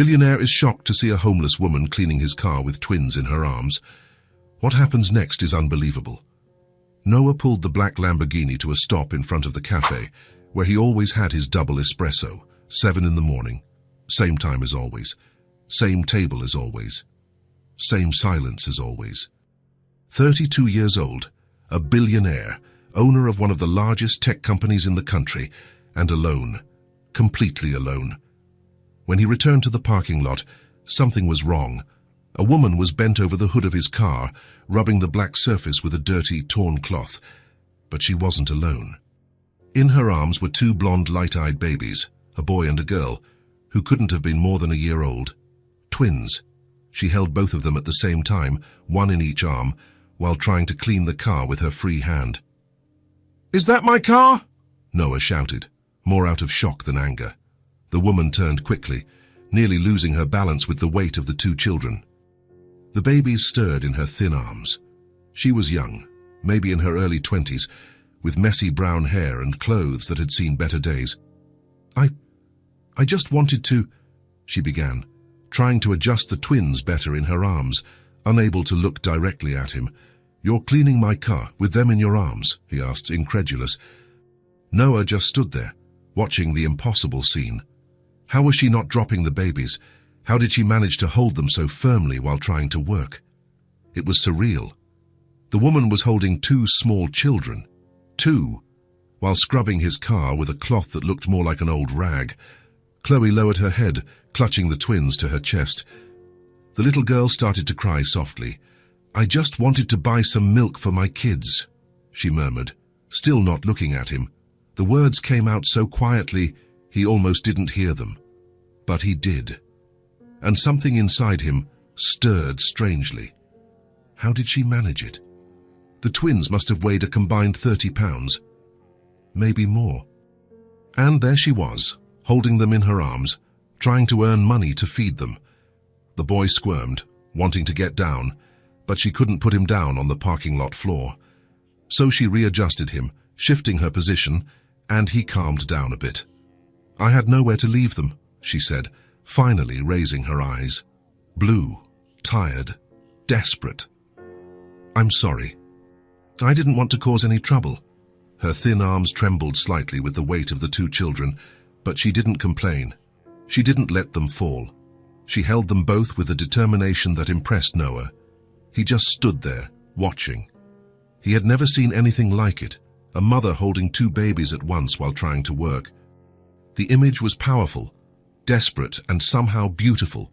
Billionaire is shocked to see a homeless woman cleaning his car with twins in her arms. What happens next is unbelievable. Noah pulled the black Lamborghini to a stop in front of the cafe, where he always had his double espresso, 7 in the morning, same time as always, same table as always, same silence as always. 32 years old, a billionaire, owner of one of the largest tech companies in the country, and alone, completely alone. When he returned to the parking lot, something was wrong. A woman was bent over the hood of his car, rubbing the black surface with a dirty, torn cloth. But she wasn't alone. In her arms were 2 blonde, light-eyed babies, a boy and a girl, who couldn't have been more than a year old. Twins. She held both of them at the same time, one in each arm, while trying to clean the car with her free hand. "Is that my car?" Noah shouted, more out of shock than anger. The woman turned quickly, nearly losing her balance with the weight of the 2 children. The babies stirred in her thin arms. She was young, maybe in her early 20s, with messy brown hair and clothes that had seen better days. I just wanted to," she began, trying to adjust the twins better in her arms, unable to look directly at him. "You're cleaning my car with them in your arms?" he asked, incredulous. Noah just stood there, watching the impossible scene. How was she not dropping the babies? How did she manage to hold them so firmly while trying to work? It was surreal. The woman was holding 2 small children, 2, while scrubbing his car with a cloth that looked more like an old rag. Chloe lowered her head, clutching the twins to her chest. The little girl started to cry softly. "I just wanted to buy some milk for my kids," she murmured, still not looking at him. The words came out so quietly, he almost didn't hear them. But he did. And something inside him stirred strangely. How did she manage it? The twins must have weighed a combined 30 pounds. Maybe more. And there she was, holding them in her arms, trying to earn money to feed them. The boy squirmed, wanting to get down, but she couldn't put him down on the parking lot floor. So she readjusted him, shifting her position, and he calmed down a bit. "I had nowhere to leave them," she said, finally raising her eyes. Blue, tired, desperate. "I'm sorry. I didn't want to cause any trouble." Her thin arms trembled slightly with the weight of the 2 children, but she didn't complain. She didn't let them fall. She held them both with a determination that impressed Noah. He just stood there, watching. He had never seen anything like it, a mother holding 2 babies at once while trying to work. The image was powerful, desperate, and somehow beautiful.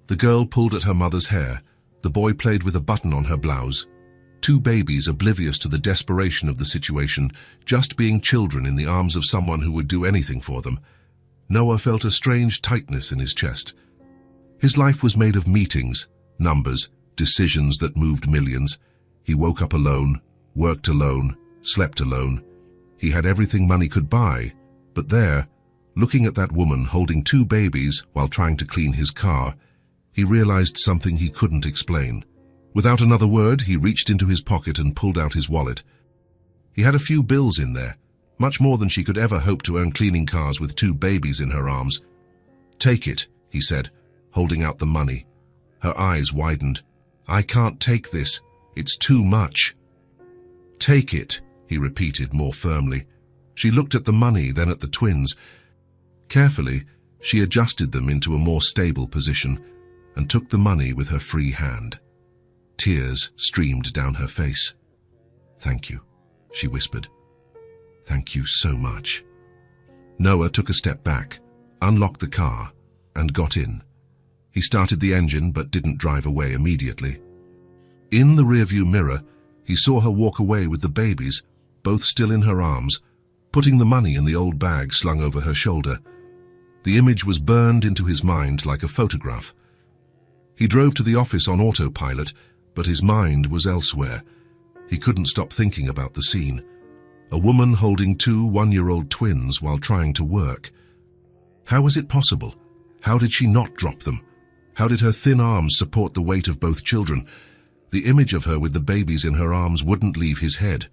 The girl pulled at her mother's hair. The boy played with a button on her blouse. 2 babies oblivious to the desperation of the situation, just being children in the arms of someone who would do anything for them. Noah felt a strange tightness in his chest. His life was made of meetings, numbers, decisions that moved millions. He woke up alone, worked alone, slept alone. He had everything money could buy, but there, looking at that woman holding 2 babies while trying to clean his car, he realized something he couldn't explain. Without another word, he reached into his pocket and pulled out his wallet. He had a few bills in there, much more than she could ever hope to earn cleaning cars with 2 babies in her arms. "Take it," he said, holding out the money. Her eyes widened. "I can't take this. It's too much." "Take it," he repeated more firmly. She looked at the money, then at the twins. Carefully, she adjusted them into a more stable position and took the money with her free hand. Tears streamed down her face. "Thank you," she whispered. "Thank you so much." Noah took a step back, unlocked the car, and got in. He started the engine but didn't drive away immediately. In the rearview mirror, he saw her walk away with the babies, both still in her arms, putting the money in the old bag slung over her shoulder. The image was burned into his mind like a photograph. He drove to the office on autopilot, but his mind was elsewhere. He couldn't stop thinking about the scene. A woman holding 2 one-year-old twins while trying to work. How was it possible? How did she not drop them? How did her thin arms support the weight of both children? The image of her with the babies in her arms wouldn't leave his head.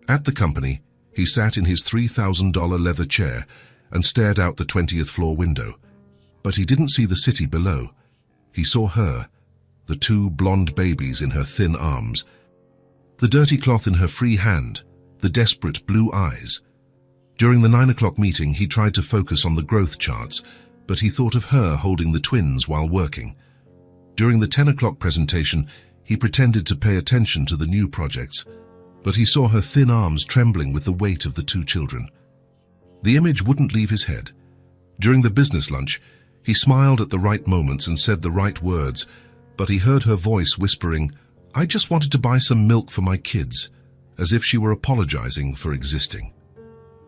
At the company, he sat in his $3,000 leather chair and stared out the 20th floor window. But he didn't see the city below. He saw her, the two blonde babies in her thin arms, the dirty cloth in her free hand, the desperate blue eyes. During the 9 o'clock meeting, he tried to focus on the growth charts, but he thought of her holding the twins while working. During the 10 o'clock presentation, he pretended to pay attention to the new projects, but he saw her thin arms trembling with the weight of the two children. The image wouldn't leave his head. During the business lunch, he smiled at the right moments and said the right words, but he heard her voice whispering, "I just wanted to buy some milk for my kids," as if she were apologizing for existing.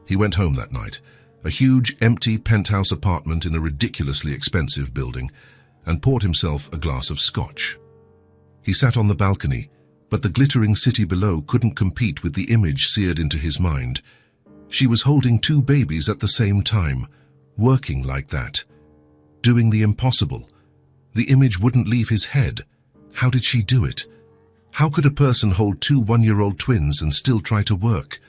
He went home that night, a huge, empty penthouse apartment in a ridiculously expensive building, and poured himself a glass of scotch. He sat on the balcony, but the glittering city below couldn't compete with the image seared into his mind. She was holding two babies at the same time, working like that, doing the impossible. The image wouldn't leave his head. How did she do it? How could a person hold two one-year-old twins and still try to work?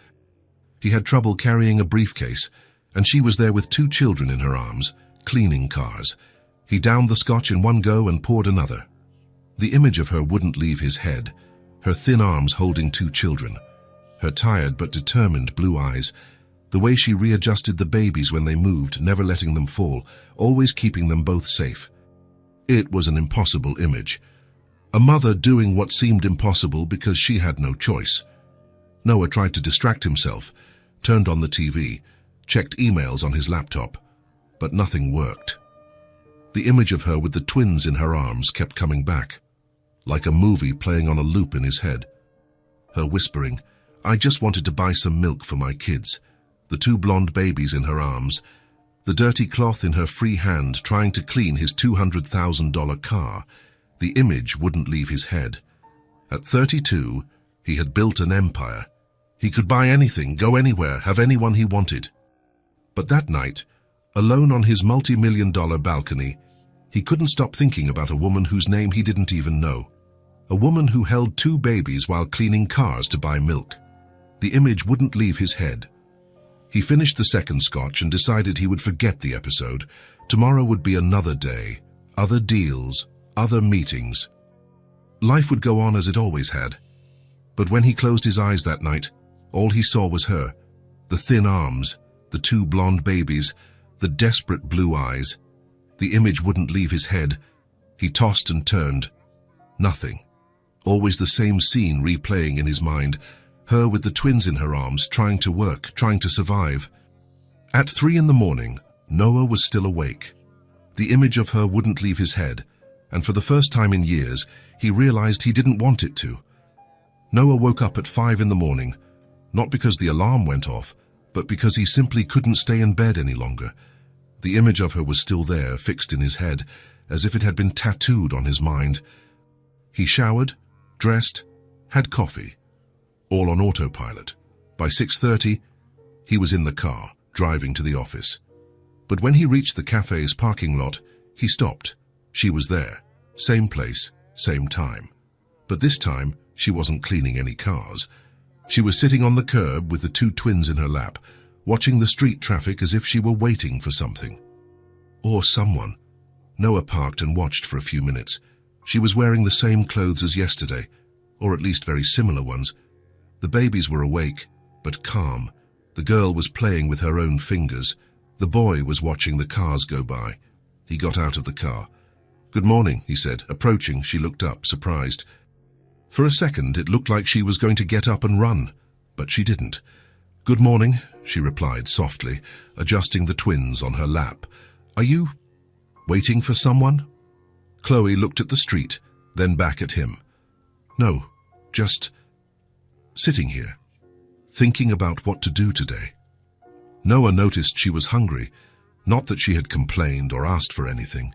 He had trouble carrying a briefcase, and she was there with two children in her arms, cleaning cars. He downed the scotch in one go and poured another. The image of her wouldn't leave his head, her thin arms holding two children, her tired but determined blue eyes, the way she readjusted the babies when they moved, never letting them fall, always keeping them both safe. It was an impossible image. A mother doing what seemed impossible because she had no choice. Noah tried to distract himself, turned on the TV, checked emails on his laptop, but nothing worked. The image of her with the twins in her arms kept coming back, like a movie playing on a loop in his head. Her whispering, "I just wanted to buy some milk for my kids," the two blonde babies in her arms, the dirty cloth in her free hand trying to clean his $200,000 car. The image wouldn't leave his head. At 32, he had built an empire. He could buy anything, go anywhere, have anyone he wanted. But that night, alone on his multi-million-dollar balcony, he couldn't stop thinking about a woman whose name he didn't even know. A woman who held two babies while cleaning cars to buy milk. The image wouldn't leave his head. He finished the second scotch and decided he would forget the episode. Tomorrow would be another day, other deals, other meetings. Life would go on as it always had. But when he closed his eyes that night, all he saw was her, the thin arms, the two blonde babies, the desperate blue eyes. The image wouldn't leave his head. He tossed and turned. Nothing. Always the same scene replaying in his mind, her with the twins in her arms, trying to work, trying to survive. At 3 in the morning, Noah was still awake. The image of her wouldn't leave his head, and for the first time in years, he realized he didn't want it to. Noah woke up at 5 in the morning, not because the alarm went off, but because he simply couldn't stay in bed any longer. The image of her was still there, fixed in his head, as if it had been tattooed on his mind. He showered, dressed, had coffee, all on autopilot. By 6:30, he was in the car, driving to the office. But when he reached the cafe's parking lot, he stopped. She was there, same place, same time. But this time, she wasn't cleaning any cars. She was sitting on the curb with the two twins in her lap, watching the street traffic as if she were waiting for something. Or someone. Noah parked and watched for a few minutes. She was wearing the same clothes as yesterday, or at least very similar ones. The babies were awake, but calm. The girl was playing with her own fingers. The boy was watching the cars go by. He got out of the car. "Good morning," he said. Approaching, she looked up, surprised. For a second, it looked like she was going to get up and run, but she didn't. "Good morning," she replied softly, adjusting the twins on her lap. "Are you waiting for someone?" Chloe looked at the street, then back at him. "No, just sitting here, thinking about what to do today." Noah noticed she was hungry, not that she had complained or asked for anything.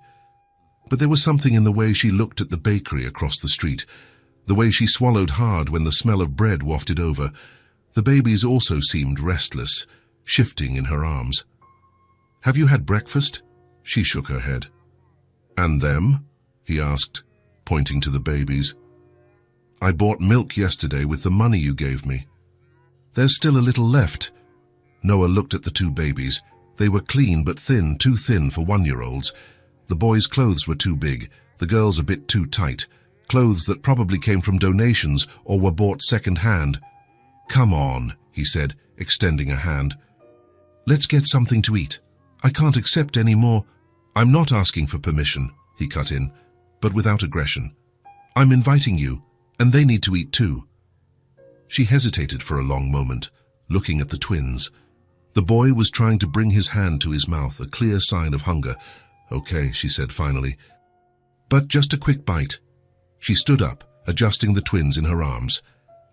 But there was something in the way she looked at the bakery across the street, the way she swallowed hard when the smell of bread wafted over. The babies also seemed restless, shifting in her arms. "Have you had breakfast?" She shook her head. "And them?" he asked, pointing to the babies. "I bought milk yesterday with the money you gave me." "There's still a little left." Noah looked at the two babies. They were clean but thin, too thin for 1-year-olds. The boy's clothes were too big, the girl's a bit too tight. Clothes that probably came from donations or were bought second-hand. "Come on," he said, extending a hand. "Let's get something to eat. I can't accept any more." "I'm not asking for permission," he cut in, but without aggression. "I'm inviting you, and they need to eat too." She hesitated for a long moment, looking at the twins. The boy was trying to bring his hand to his mouth, a clear sign of hunger. "Okay," she said finally. "But just a quick bite." She stood up, adjusting the twins in her arms.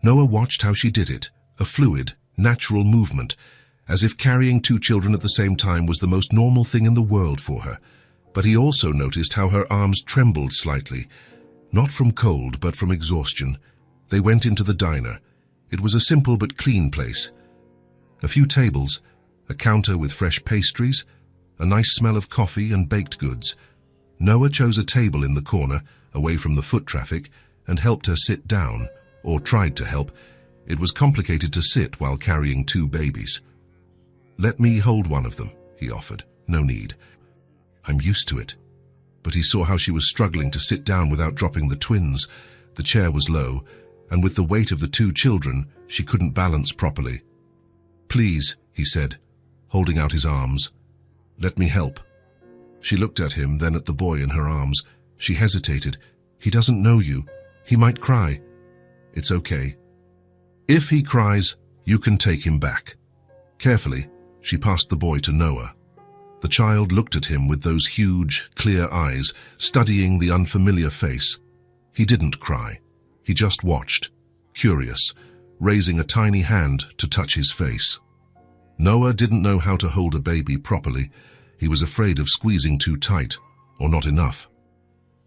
Noah watched how she did it, a fluid, natural movement, as if carrying two children at the same time was the most normal thing in the world for her. But he also noticed how her arms trembled slightly, not from cold, but from exhaustion. They went into the diner. It was a simple but clean place. A few tables, a counter with fresh pastries, a nice smell of coffee and baked goods. Noah chose a table in the corner, away from the foot traffic, and helped her sit down, or tried to help. It was complicated to sit while carrying two babies. "Let me hold one of them," he offered. "No need. I'm used to it." But he saw how she was struggling to sit down without dropping the twins. The chair was low, and with the weight of the two children, she couldn't balance properly. "Please," he said, holding out his arms. "Let me help." She looked at him, then at the boy in her arms. She hesitated. "He doesn't know you. He might cry." "It's okay. If he cries, you can take him back." Carefully, she passed the boy to Noah. The child looked at him with those huge, clear eyes, studying the unfamiliar face. He didn't cry. He just watched, curious, raising a tiny hand to touch his face. Noah didn't know how to hold a baby properly. He was afraid of squeezing too tight, or not enough.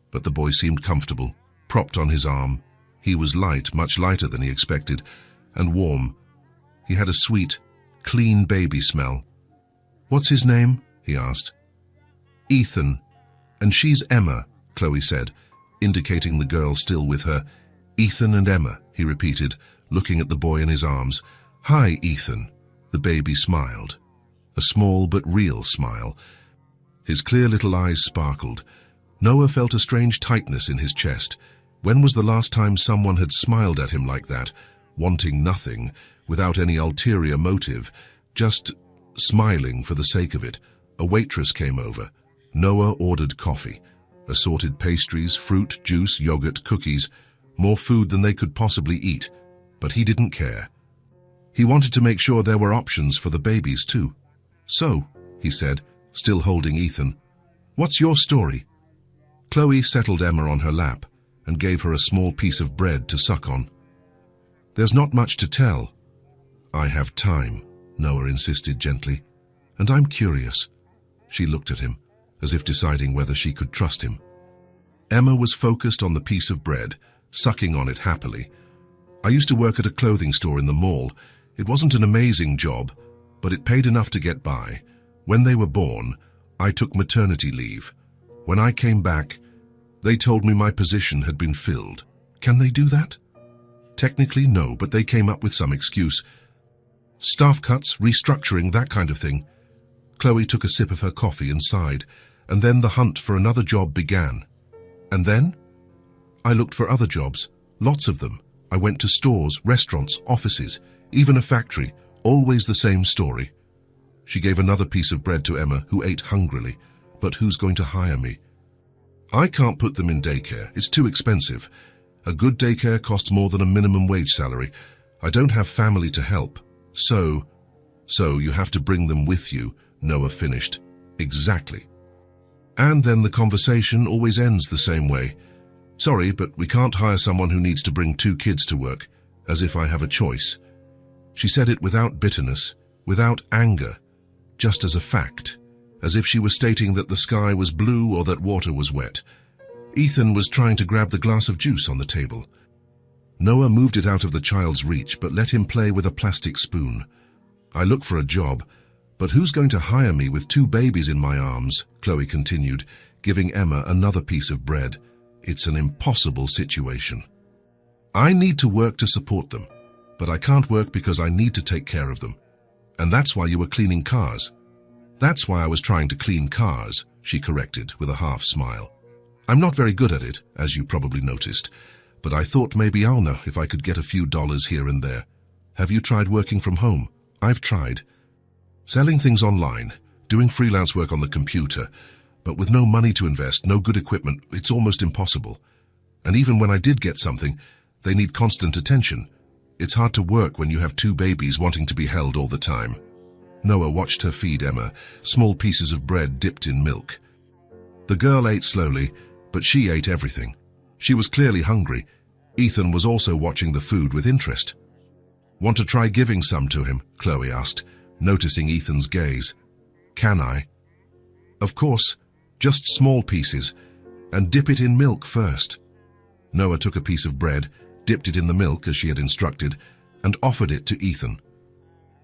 But the boy seemed comfortable, propped on his arm. He was light, much lighter than he expected, and warm. He had a sweet, clean baby smell. "What's his name?" he asked. "Ethan. And she's Emma," Chloe said, indicating the girl still with her. "Ethan and Emma," he repeated, looking at the boy in his arms. "Hi, Ethan." The baby smiled. A small but real smile. His clear little eyes sparkled. Noah felt a strange tightness in his chest. When was the last time someone had smiled at him like that, wanting nothing, without any ulterior motive, just smiling for the sake of it? A waitress came over. Noah ordered coffee, assorted pastries, fruit, juice, yogurt, cookies, more food than they could possibly eat, but he didn't care. He wanted to make sure there were options for the babies too. "So," he said, still holding Ethan, "what's your story?" Chloe settled Emma on her lap and gave her a small piece of bread to suck on. "There's not much to tell." "I have time," Noah insisted gently, "and I'm curious." She looked at him, as if deciding whether she could trust him. Emma was focused on the piece of bread, sucking on it happily. "I used to work at a clothing store in the mall. It wasn't an amazing job, but it paid enough to get by. When they were born, I took maternity leave. When I came back, they told me my position had been filled. Can they do that?" "Technically, no, but they came up with some excuse. Staff cuts, restructuring, that kind of thing." Chloe took a sip of her coffee and sighed, and then the hunt for another job began. "And then?" "I looked for other jobs, lots of them. I went to stores, restaurants, offices, even a factory, always the same story." She gave another piece of bread to Emma, who ate hungrily. "But who's going to hire me?" "I can't put them in daycare. It's too expensive. A good daycare costs more than a minimum wage salary. I don't have family to help. So you have to bring them with you," Noah finished. "Exactly. And then the conversation always ends the same way. 'Sorry, but we can't hire someone who needs to bring two kids to work,' as if I have a choice." She said it without bitterness, without anger, just as a fact, as if she was stating that the sky was blue or that water was wet. Ethan was trying to grab the glass of juice on the table. Noah moved it out of the child's reach, but let him play with a plastic spoon. "I look for a job, but who's going to hire me with two babies in my arms?" Chloe continued, giving Emma another piece of bread. "It's an impossible situation. I need to work to support them, but I can't work because I need to take care of them. And that's why you were cleaning cars." "That's why I was trying to clean cars," she corrected with a half smile. I'm not very good at it, as you probably noticed, but I thought maybe I'll know if I could get a few dollars here and there. Have you tried working from home? I've tried. Selling things online, doing freelance work on the computer, but with no money to invest, no good equipment, it's almost impossible. And even when I did get something, they need constant attention. It's hard to work when you have two babies wanting to be held all the time. Noah watched her feed Emma small pieces of bread dipped in milk. The girl ate slowly, but she ate everything. She was clearly hungry. Ethan was also watching the food with interest. Want to try giving some to him? Chloe asked, noticing Ethan's gaze. Can I? Of course, just small pieces, and dip it in milk first. Noah took a piece of bread, dipped it in the milk as she had instructed, and offered it to Ethan.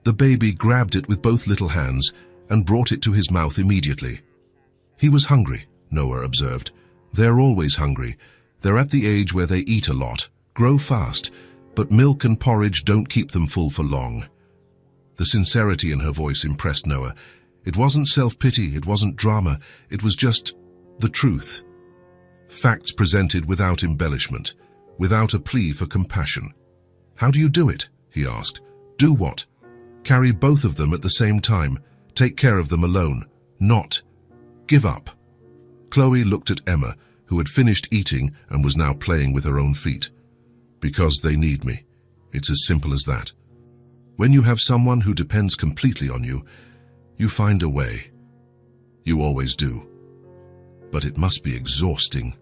The baby grabbed it with both little hands and brought it to his mouth immediately. He was hungry, Noah observed. They're always hungry. They're at the age where they eat a lot, grow fast, but milk and porridge don't keep them full for long. The sincerity in her voice impressed Noah. It wasn't self-pity, it wasn't drama, it was just the truth. Facts presented without embellishment, without a plea for compassion. How do you do it? He asked. Do what? Carry both of them at the same time. Take care of them alone. Not. Give up. Chloe looked at Emma, who had finished eating and was now playing with her own feet. Because they need me. It's as simple as that. When you have someone who depends completely on you, you find a way. You always do. But it must be exhausting.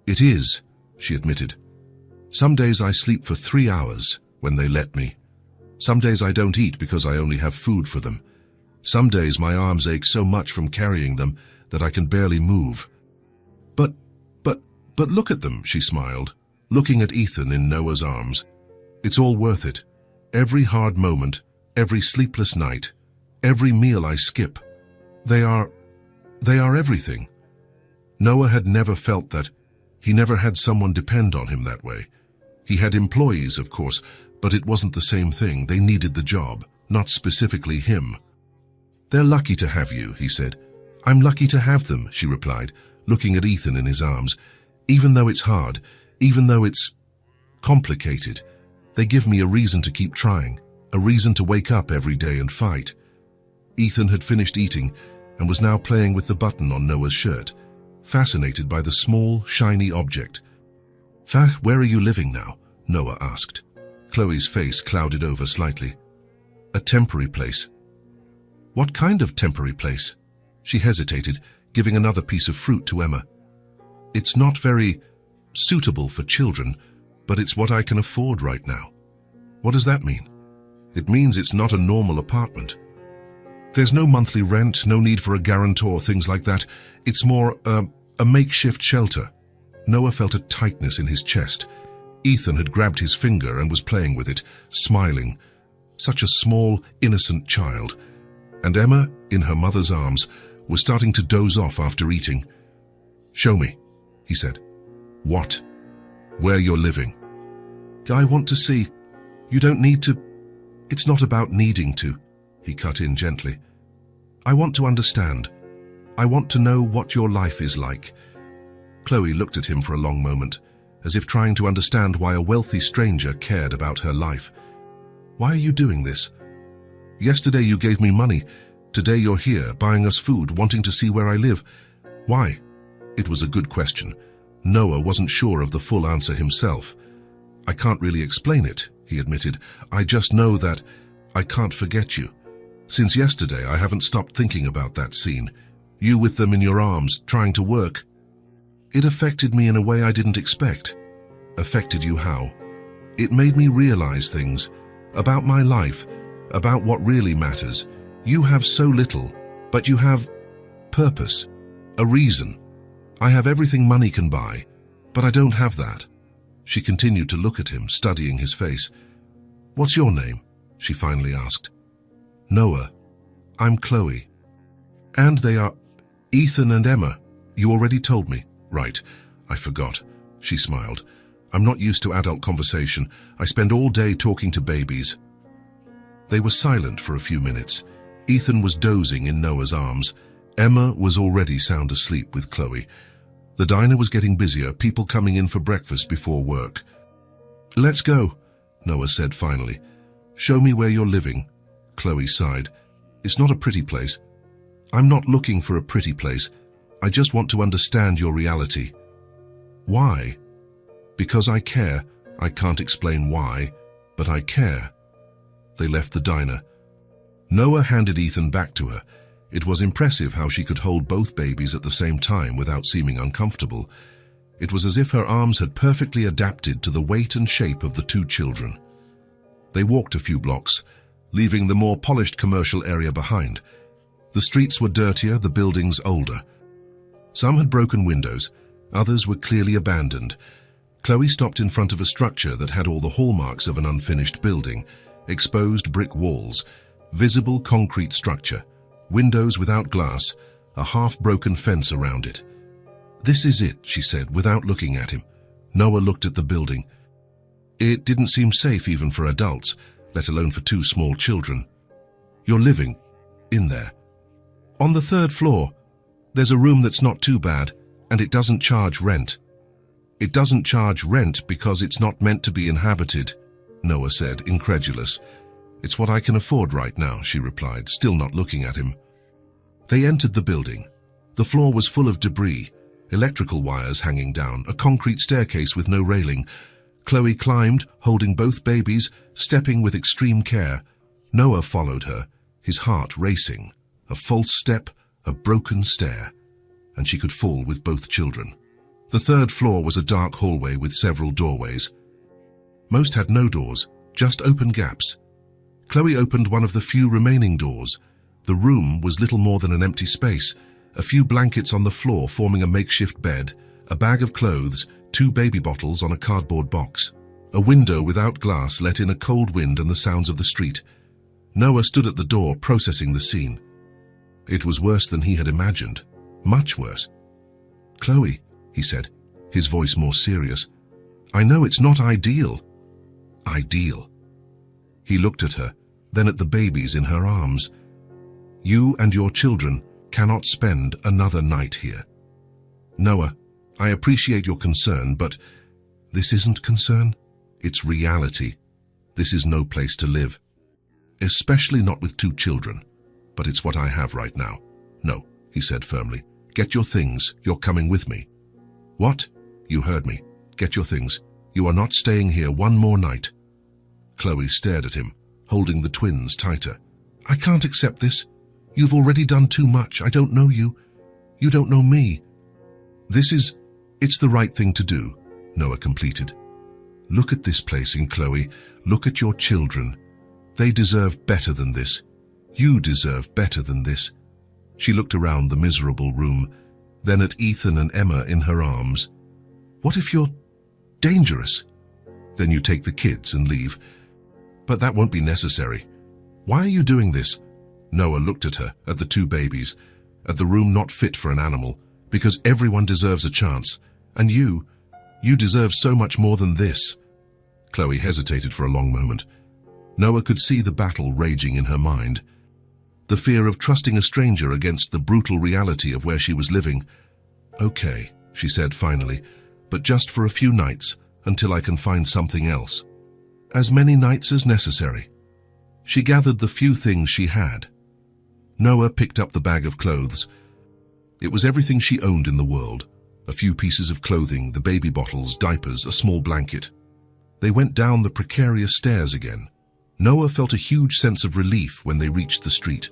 It is, she admitted. Some days I sleep for 3 hours when they let me. Some days I don't eat because I only have food for them. Some days my arms ache so much from carrying them that I can barely move. But look at them, she smiled, looking at Ethan in Noah's arms. It's all worth it. Every hard moment, every sleepless night, every meal I skip. They are everything. Noah had never felt that. He never had someone depend on him that way. He had employees, of course, but it wasn't the same thing. They needed the job, not specifically him. They're lucky to have you, he said. I'm lucky to have them, she replied, looking at Ethan in his arms. Even though it's hard, even though it's complicated, they give me a reason to keep trying, a reason to wake up every day and fight. Ethan had finished eating and was now playing with the button on Noah's shirt, fascinated by the small, shiny object. Where are you living now? Noah asked. Chloe's face clouded over slightly. A temporary place. What kind of temporary place? She hesitated, giving another piece of fruit to Emma. It's not very suitable for children, but it's what I can afford right now. What does that mean? It means it's not a normal apartment. There's no monthly rent, no need for a guarantor, things like that. It's more a makeshift shelter. Noah felt a tightness in his chest. Ethan had grabbed his finger and was playing with it, smiling. Such a small, innocent child. And Emma, in her mother's arms, was starting to doze off after eating. Show me, he said. What? Where you're living. I want to see. You don't need to. It's not about needing to, he cut in gently. I want to understand. I want to know what your life is like. Chloe looked at him for a long moment, as if trying to understand why a wealthy stranger cared about her life. Why are you doing this? Yesterday you gave me money. Today you're here, buying us food, wanting to see where I live. Why? It was a good question. Noah wasn't sure of the full answer himself. I can't really explain it, he admitted. I just know that I can't forget you. Since yesterday, I haven't stopped thinking about that scene. You with them in your arms, trying to work. It affected me in a way I didn't expect. Affected you how? It made me realize things about my life, about what really matters. You have so little, but you have purpose, a reason. I have everything money can buy, but I don't have that. She continued to look at him, studying his face. What's your name? She finally asked. Noah. I'm Chloe. And they are Ethan and Emma. You already told me. Right. I forgot. She smiled. I'm not used to adult conversation. I spend all day talking to babies. They were silent for a few minutes. Ethan was dozing in Noah's arms. Emma was already sound asleep with Chloe. The diner was getting busier, people coming in for breakfast before work. "Let's go," Noah said finally. "Show me where you're living." Chloe sighed. "It's not a pretty place." "I'm not looking for a pretty place. I just want to understand your reality." "Why?" "Because I care. I can't explain why, but I care." They left the diner. Noah handed Ethan back to her. It was impressive how she could hold both babies at the same time without seeming uncomfortable. It was as if her arms had perfectly adapted to the weight and shape of the two children. They walked a few blocks, leaving the more polished commercial area behind. The streets were dirtier, the buildings older. Some had broken windows, others were clearly abandoned. Chloe stopped in front of a structure that had all the hallmarks of an unfinished building: exposed brick walls, visible concrete structure, windows without glass, a half-broken fence around it. "This is it," she said, without looking at him. Noah looked at the building. It didn't seem safe even for adults, let alone for two small children. "You're living in there." "On the 3rd floor. There's a room that's not too bad, and it doesn't charge rent." "It doesn't charge rent because it's not meant to be inhabited," Noah said, incredulous. "It's what I can afford right now," she replied, still not looking at him. They entered the building. The floor was full of debris, electrical wires hanging down, a concrete staircase with no railing. Chloe climbed, holding both babies, stepping with extreme care. Noah followed her, his heart racing. A false step, a broken stair, and she could fall with both children. The 3rd floor was a dark hallway with several doorways. Most had no doors, just open gaps. Chloe opened one of the few remaining doors. The room was little more than an empty space, a few blankets on the floor forming a makeshift bed, a bag of clothes, 2 baby bottles on a cardboard box. A window without glass let in a cold wind and the sounds of the street. Noah stood at the door, processing the scene. It was worse than he had imagined, much worse. "Chloe," he said, his voice more serious, "I know it's not ideal." "Ideal?" He looked at her, then at the babies in her arms. "You and your children cannot spend another night here." "Noah, I appreciate your concern, but this isn't concern. It's reality. This is no place to live. Especially not with 2 children. But it's what I have right now." "No," he said firmly. "Get your things. You're coming with me." "What?" "You heard me. Get your things. You are not staying here one more night." Chloe stared at him, holding the twins tighter. "I can't accept this. You've already done too much. I don't know you. You don't know me." It's the right thing to do," Noah completed. "Look at this place, Chloe. Look at your children. They deserve better than this. You deserve better than this." She looked around the miserable room, then at Ethan and Emma in her arms. "What if you're dangerous? Then you take the kids and leave." "But that won't be necessary." "Why are you doing this?" Noah looked at her, at the 2 babies, at the room not fit for an animal. "Because everyone deserves a chance. And you deserve so much more than this." Chloe hesitated for a long moment. Noah could see the battle raging in her mind. The fear of trusting a stranger against the brutal reality of where she was living. "Okay," she said finally, "but just for a few nights, until I can find something else." "As many nights as necessary." She gathered the few things she had. Noah picked up the bag of clothes. It was everything she owned in the world. A few pieces of clothing, the baby bottles, diapers, a small blanket. They went down the precarious stairs again. Noah felt a huge sense of relief when they reached the street.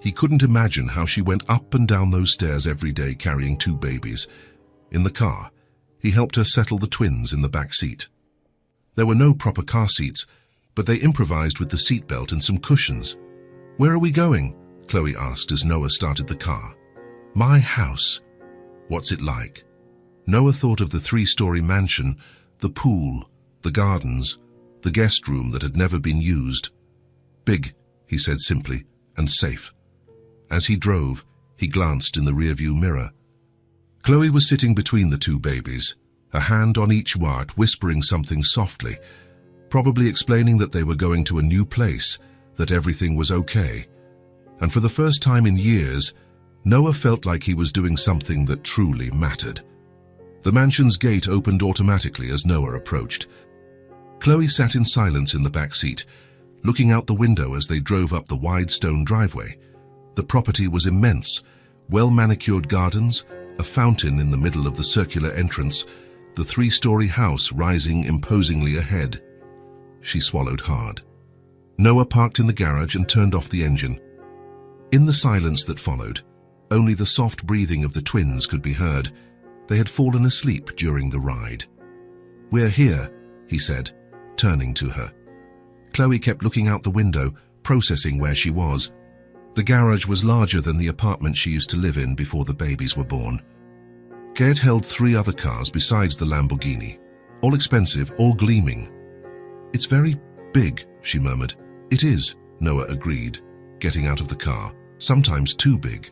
He couldn't imagine how she went up and down those stairs every day carrying 2 babies. In the car, he helped her settle the twins in the back seat. There were no proper car seats, but they improvised with the seatbelt and some cushions. "Where are we going?" Chloe asked as Noah started the car. "My house." "What's it like?" Noah thought of the 3-story mansion, the pool, the gardens, the guest room that had never been used. "Big," he said simply, "and safe." As he drove, he glanced in the rearview mirror. Chloe was sitting between the 2 babies, a hand on each wart, whispering something softly, probably explaining that they were going to a new place, that everything was okay. And for the first time in years, Noah felt like he was doing something that truly mattered. The mansion's gate opened automatically as Noah approached. Chloe sat in silence in the back seat, looking out the window as they drove up the wide stone driveway. The property was immense, well-manicured gardens, a fountain in the middle of the circular entrance, the three-story house rising imposingly ahead. She swallowed hard. Noah parked in the garage and turned off the engine. In the silence that followed, only the soft breathing of the twins could be heard. They had fallen asleep during the ride. "We're here," he said, turning to her. Chloe kept looking out the window, processing where she was. The garage was larger than the apartment she used to live in before the babies were born. It held 3 other cars besides the Lamborghini, all expensive, all gleaming. "It's very big," she murmured. "It is," Noah agreed, getting out of the car, "sometimes too big."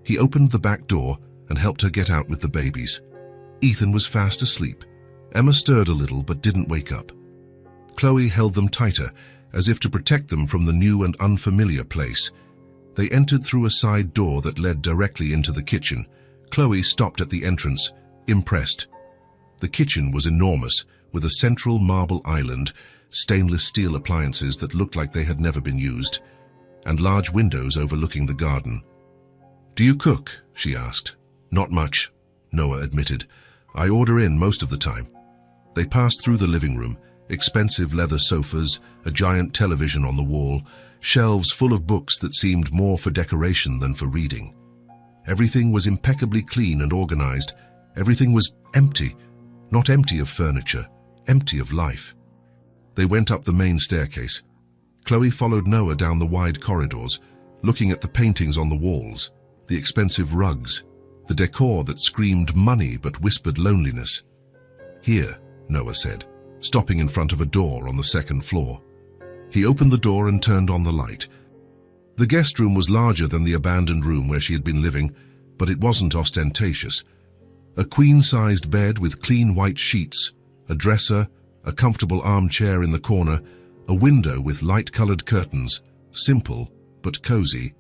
He opened the back door and helped her get out with the babies. Ethan was fast asleep. Emma stirred a little but didn't wake up. Chloe held them tighter, as if to protect them from the new and unfamiliar place. They entered through a side door that led directly into the kitchen. Chloe stopped at the entrance, impressed. The kitchen was enormous, with a central marble island, stainless steel appliances that looked like they had never been used, and large windows overlooking the garden. "Do you cook?" she asked. "Not much," Noah admitted. "I order in most of the time." They passed through the living room, expensive leather sofas, a giant television on the wall, shelves full of books that seemed more for decoration than for reading. Everything was impeccably clean and organized. Everything was empty, not empty of furniture, empty of life. They went up the main staircase. Chloe followed Noah down the wide corridors, looking at the paintings on the walls, the expensive rugs, the decor that screamed money but whispered loneliness. "Here," Noah said, stopping in front of a door on the second floor. He opened the door and turned on the light. The guest room was larger than the abandoned room where she had been living, but it wasn't ostentatious. A queen-sized bed with clean white sheets, a dresser, a comfortable armchair in the corner, a window with light-colored curtains, simple but cozy.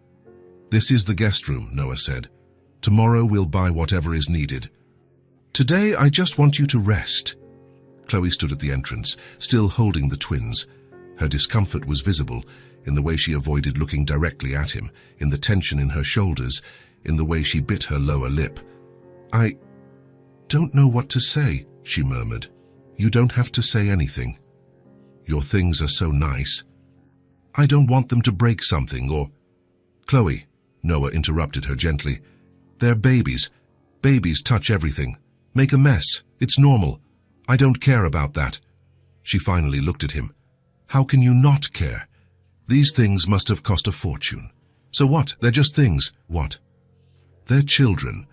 "This is the guest room," Noah said. "Tomorrow we'll buy whatever is needed. Today I just want you to rest." Chloe stood at the entrance, still holding the twins. Her discomfort was visible in the way she avoided looking directly at him, in the tension in her shoulders, in the way she bit her lower lip. "I don't know what to say," she murmured. "You don't have to say anything. Your things are so nice. I don't want them to break something or—" "Chloe," Noah interrupted her gently. "They're babies. Babies touch everything. Make a mess. It's normal. I don't care about that." She finally looked at him. "How can you not care? These things must have cost a fortune." "So what? They're just things." "What?" "They're children."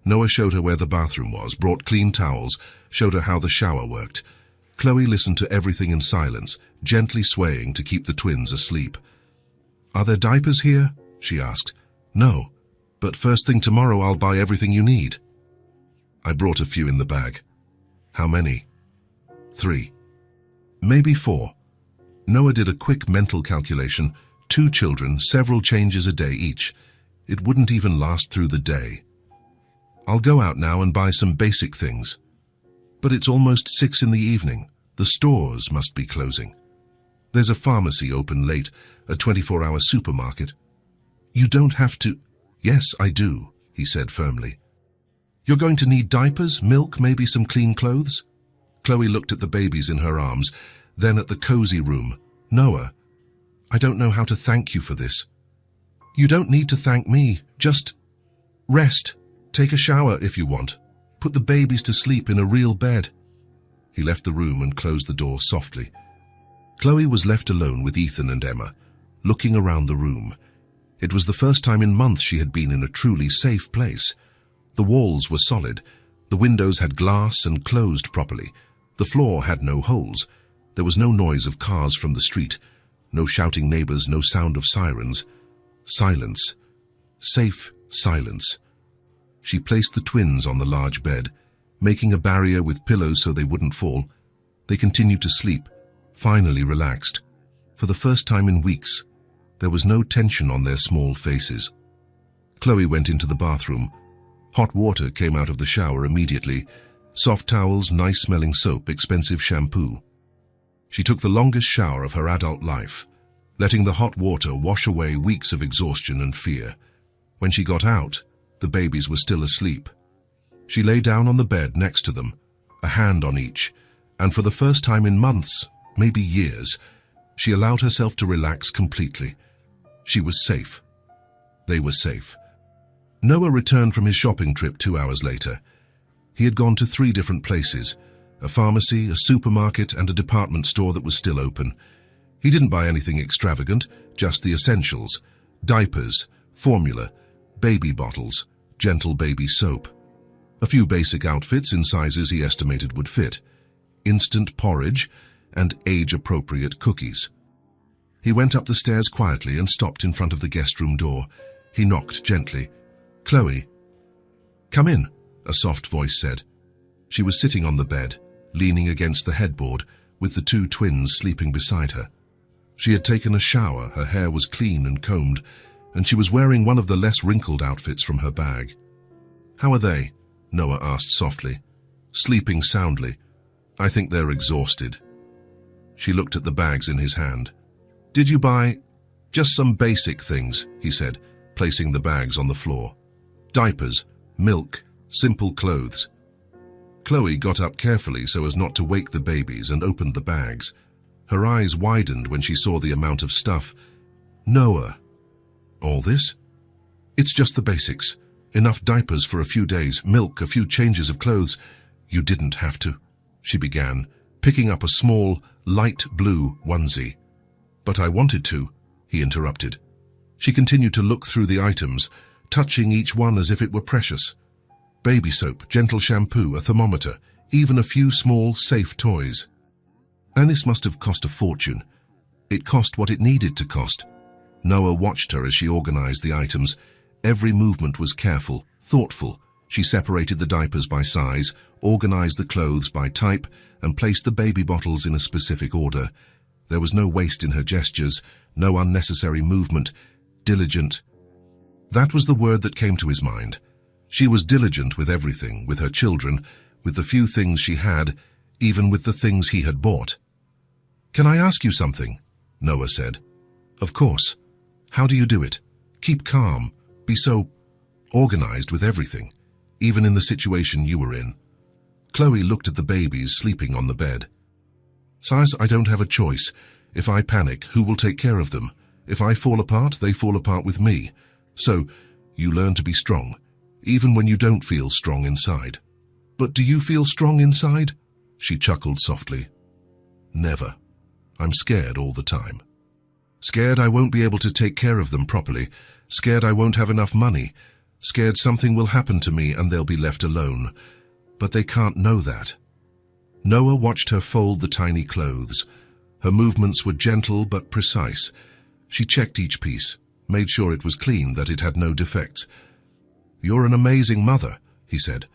Noah showed her where the bathroom was, brought clean towels, showed her how the shower worked. Chloe listened to everything in silence, gently swaying to keep the twins asleep. "Are there diapers here?" she asked. "No, but first thing tomorrow I'll buy everything you need." "I brought a few in the bag." "How many?" 3. "Maybe 4. Noah did a quick mental calculation. 2 children, several changes a day each. It wouldn't even last through the day. "I'll go out now and buy some basic things." "But it's almost 6 in the evening. The stores must be closing." "There's a pharmacy open late, a 24-hour supermarket." "You don't have to—" "Yes, I do," he said firmly. "You're going to need diapers, milk, maybe some clean clothes?" Chloe looked at the babies in her arms, then at the cozy room. "Noah, I don't know how to thank you for this." "You don't need to thank me. Just rest. Take a shower if you want. Put the babies to sleep in a real bed." He left the room and closed the door softly. Chloe was left alone with Ethan and Emma, looking around the room. It was the first time in months she had been in a truly safe place. The walls were solid. The windows had glass and closed properly. The floor had no holes. There was no noise of cars from the street. No shouting neighbors, no sound of sirens. Silence. Safe silence. She placed the twins on the large bed, making a barrier with pillows so they wouldn't fall. They continued to sleep, finally relaxed. For the first time in weeks, there was no tension on their small faces. Chloe went into the bathroom. Hot water came out of the shower immediately. Soft towels, nice-smelling soap, expensive shampoo. She took the longest shower of her adult life, letting the hot water wash away weeks of exhaustion and fear. When she got out, the babies were still asleep. She lay down on the bed next to them, a hand on each, and for the first time in months, maybe years, she allowed herself to relax completely. She was safe. They were safe. Noah returned from his shopping trip 2 hours later. He had gone to 3 different places, a pharmacy, a supermarket, and a department store that was still open. He didn't buy anything extravagant, just the essentials: diapers, formula, baby bottles, gentle baby soap. A few basic outfits in sizes he estimated would fit, instant porridge, and age-appropriate cookies. He went up the stairs quietly and stopped in front of the guest room door. He knocked gently. "Chloe." "Come in," a soft voice said. She was sitting on the bed, leaning against the headboard, with the 2 twins sleeping beside her. She had taken a shower, her hair was clean and combed, and she was wearing one of the less wrinkled outfits from her bag. "How are they?" Noah asked softly. "Sleeping soundly. I think they're exhausted." She looked at the bags in his hand. "Did you buy—" "Just some basic things," he said, placing the bags on the floor. "Diapers, milk, simple clothes." Chloe got up carefully so as not to wake the babies and opened the bags. Her eyes widened when she saw the amount of stuff. "Noah." "All this?" "It's just the basics. Enough diapers for a few days, milk, a few changes of clothes." "You didn't have to," she began, picking up a small, light blue onesie. "But I wanted to," he interrupted. She continued to look through the items, touching each one as if it were precious. Baby soap, gentle shampoo, a thermometer, even a few small, safe toys. And this must have cost a fortune. It cost what it needed to cost. Noah watched her as she organized the items. Every movement was careful, thoughtful. She separated the diapers by size, organized the clothes by type, and placed the baby bottles in a specific order. There was no waste in her gestures, no unnecessary movement. Diligent. That was the word that came to his mind. She was diligent with everything, with her children, with the few things she had, even with the things he had bought. "Can I ask you something?" Noah said. "Of course. How do you do it? Keep calm. Be so organized with everything, even in the situation you were in." Chloe looked at the babies sleeping on the bed. "Size, I don't have a choice. If I panic, who will take care of them? If I fall apart, they fall apart with me. So, you learn to be strong, even when you don't feel strong inside." "But do you feel strong inside?" She chuckled softly. "Never. I'm scared all the time. Scared I won't be able to take care of them properly. Scared I won't have enough money. Scared something will happen to me and they'll be left alone. But they can't know that." Noah watched her fold the tiny clothes. Her movements were gentle but precise. She checked each piece, made sure it was clean, that it had no defects. "You're an amazing mother," he said.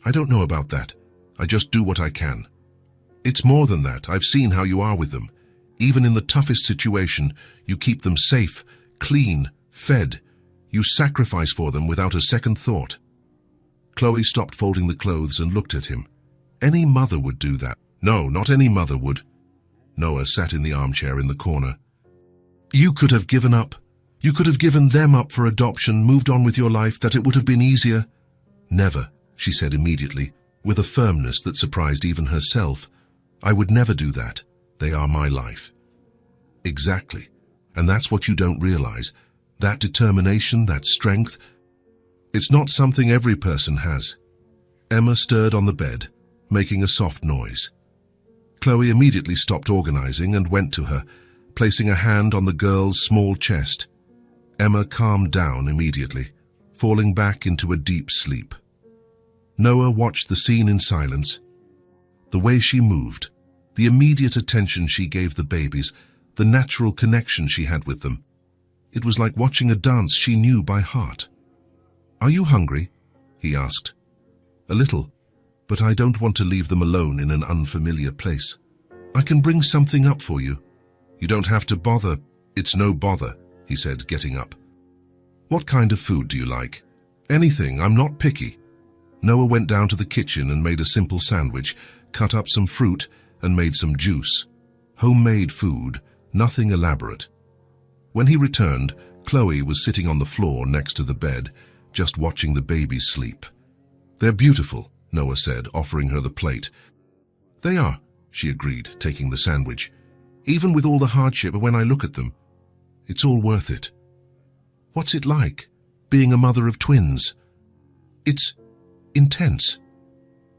"I don't know about that. I just do what I can." "It's more than that. I've seen how you are with them. Even in the toughest situation, you keep them safe, clean, fed. You sacrifice for them without a second thought." Chloe stopped folding the clothes and looked at him. "Any mother would do that." "No, not any mother would." Noah sat in the armchair in the corner. "You could have given up. You could have given them up for adoption, moved on with your life, that it would have been easier." "Never," she said immediately, with a firmness that surprised even herself. "I would never do that. They are my life." "Exactly. And that's what you don't realize. That determination, that strength. It's not something every person has." Emma stirred on the bed, making a soft noise. Chloe immediately stopped organizing and went to her, placing a hand on the girl's small chest. Emma calmed down immediately, falling back into a deep sleep. Noah watched the scene in silence. The way she moved, the immediate attention she gave the babies, the natural connection she had with them. It was like watching a dance she knew by heart. "Are you hungry?" he asked. "A little, but I don't want to leave them alone in an unfamiliar place. I can bring something up for you." "You don't have to bother. It's no bother," he said, getting up. What kind of food do you like? Anything, I'm not picky. Noah went down to the kitchen and made a simple sandwich, cut up some fruit, and made some juice. Homemade food, nothing elaborate. When he returned, Chloe was sitting on the floor next to the bed, just watching the babies sleep. "They're beautiful," Noah said, offering her the plate. "They are," she agreed, taking the sandwich. "Even with all the hardship, when I look at them, it's all worth it." "What's it like, being a mother of twins?" "It's intense.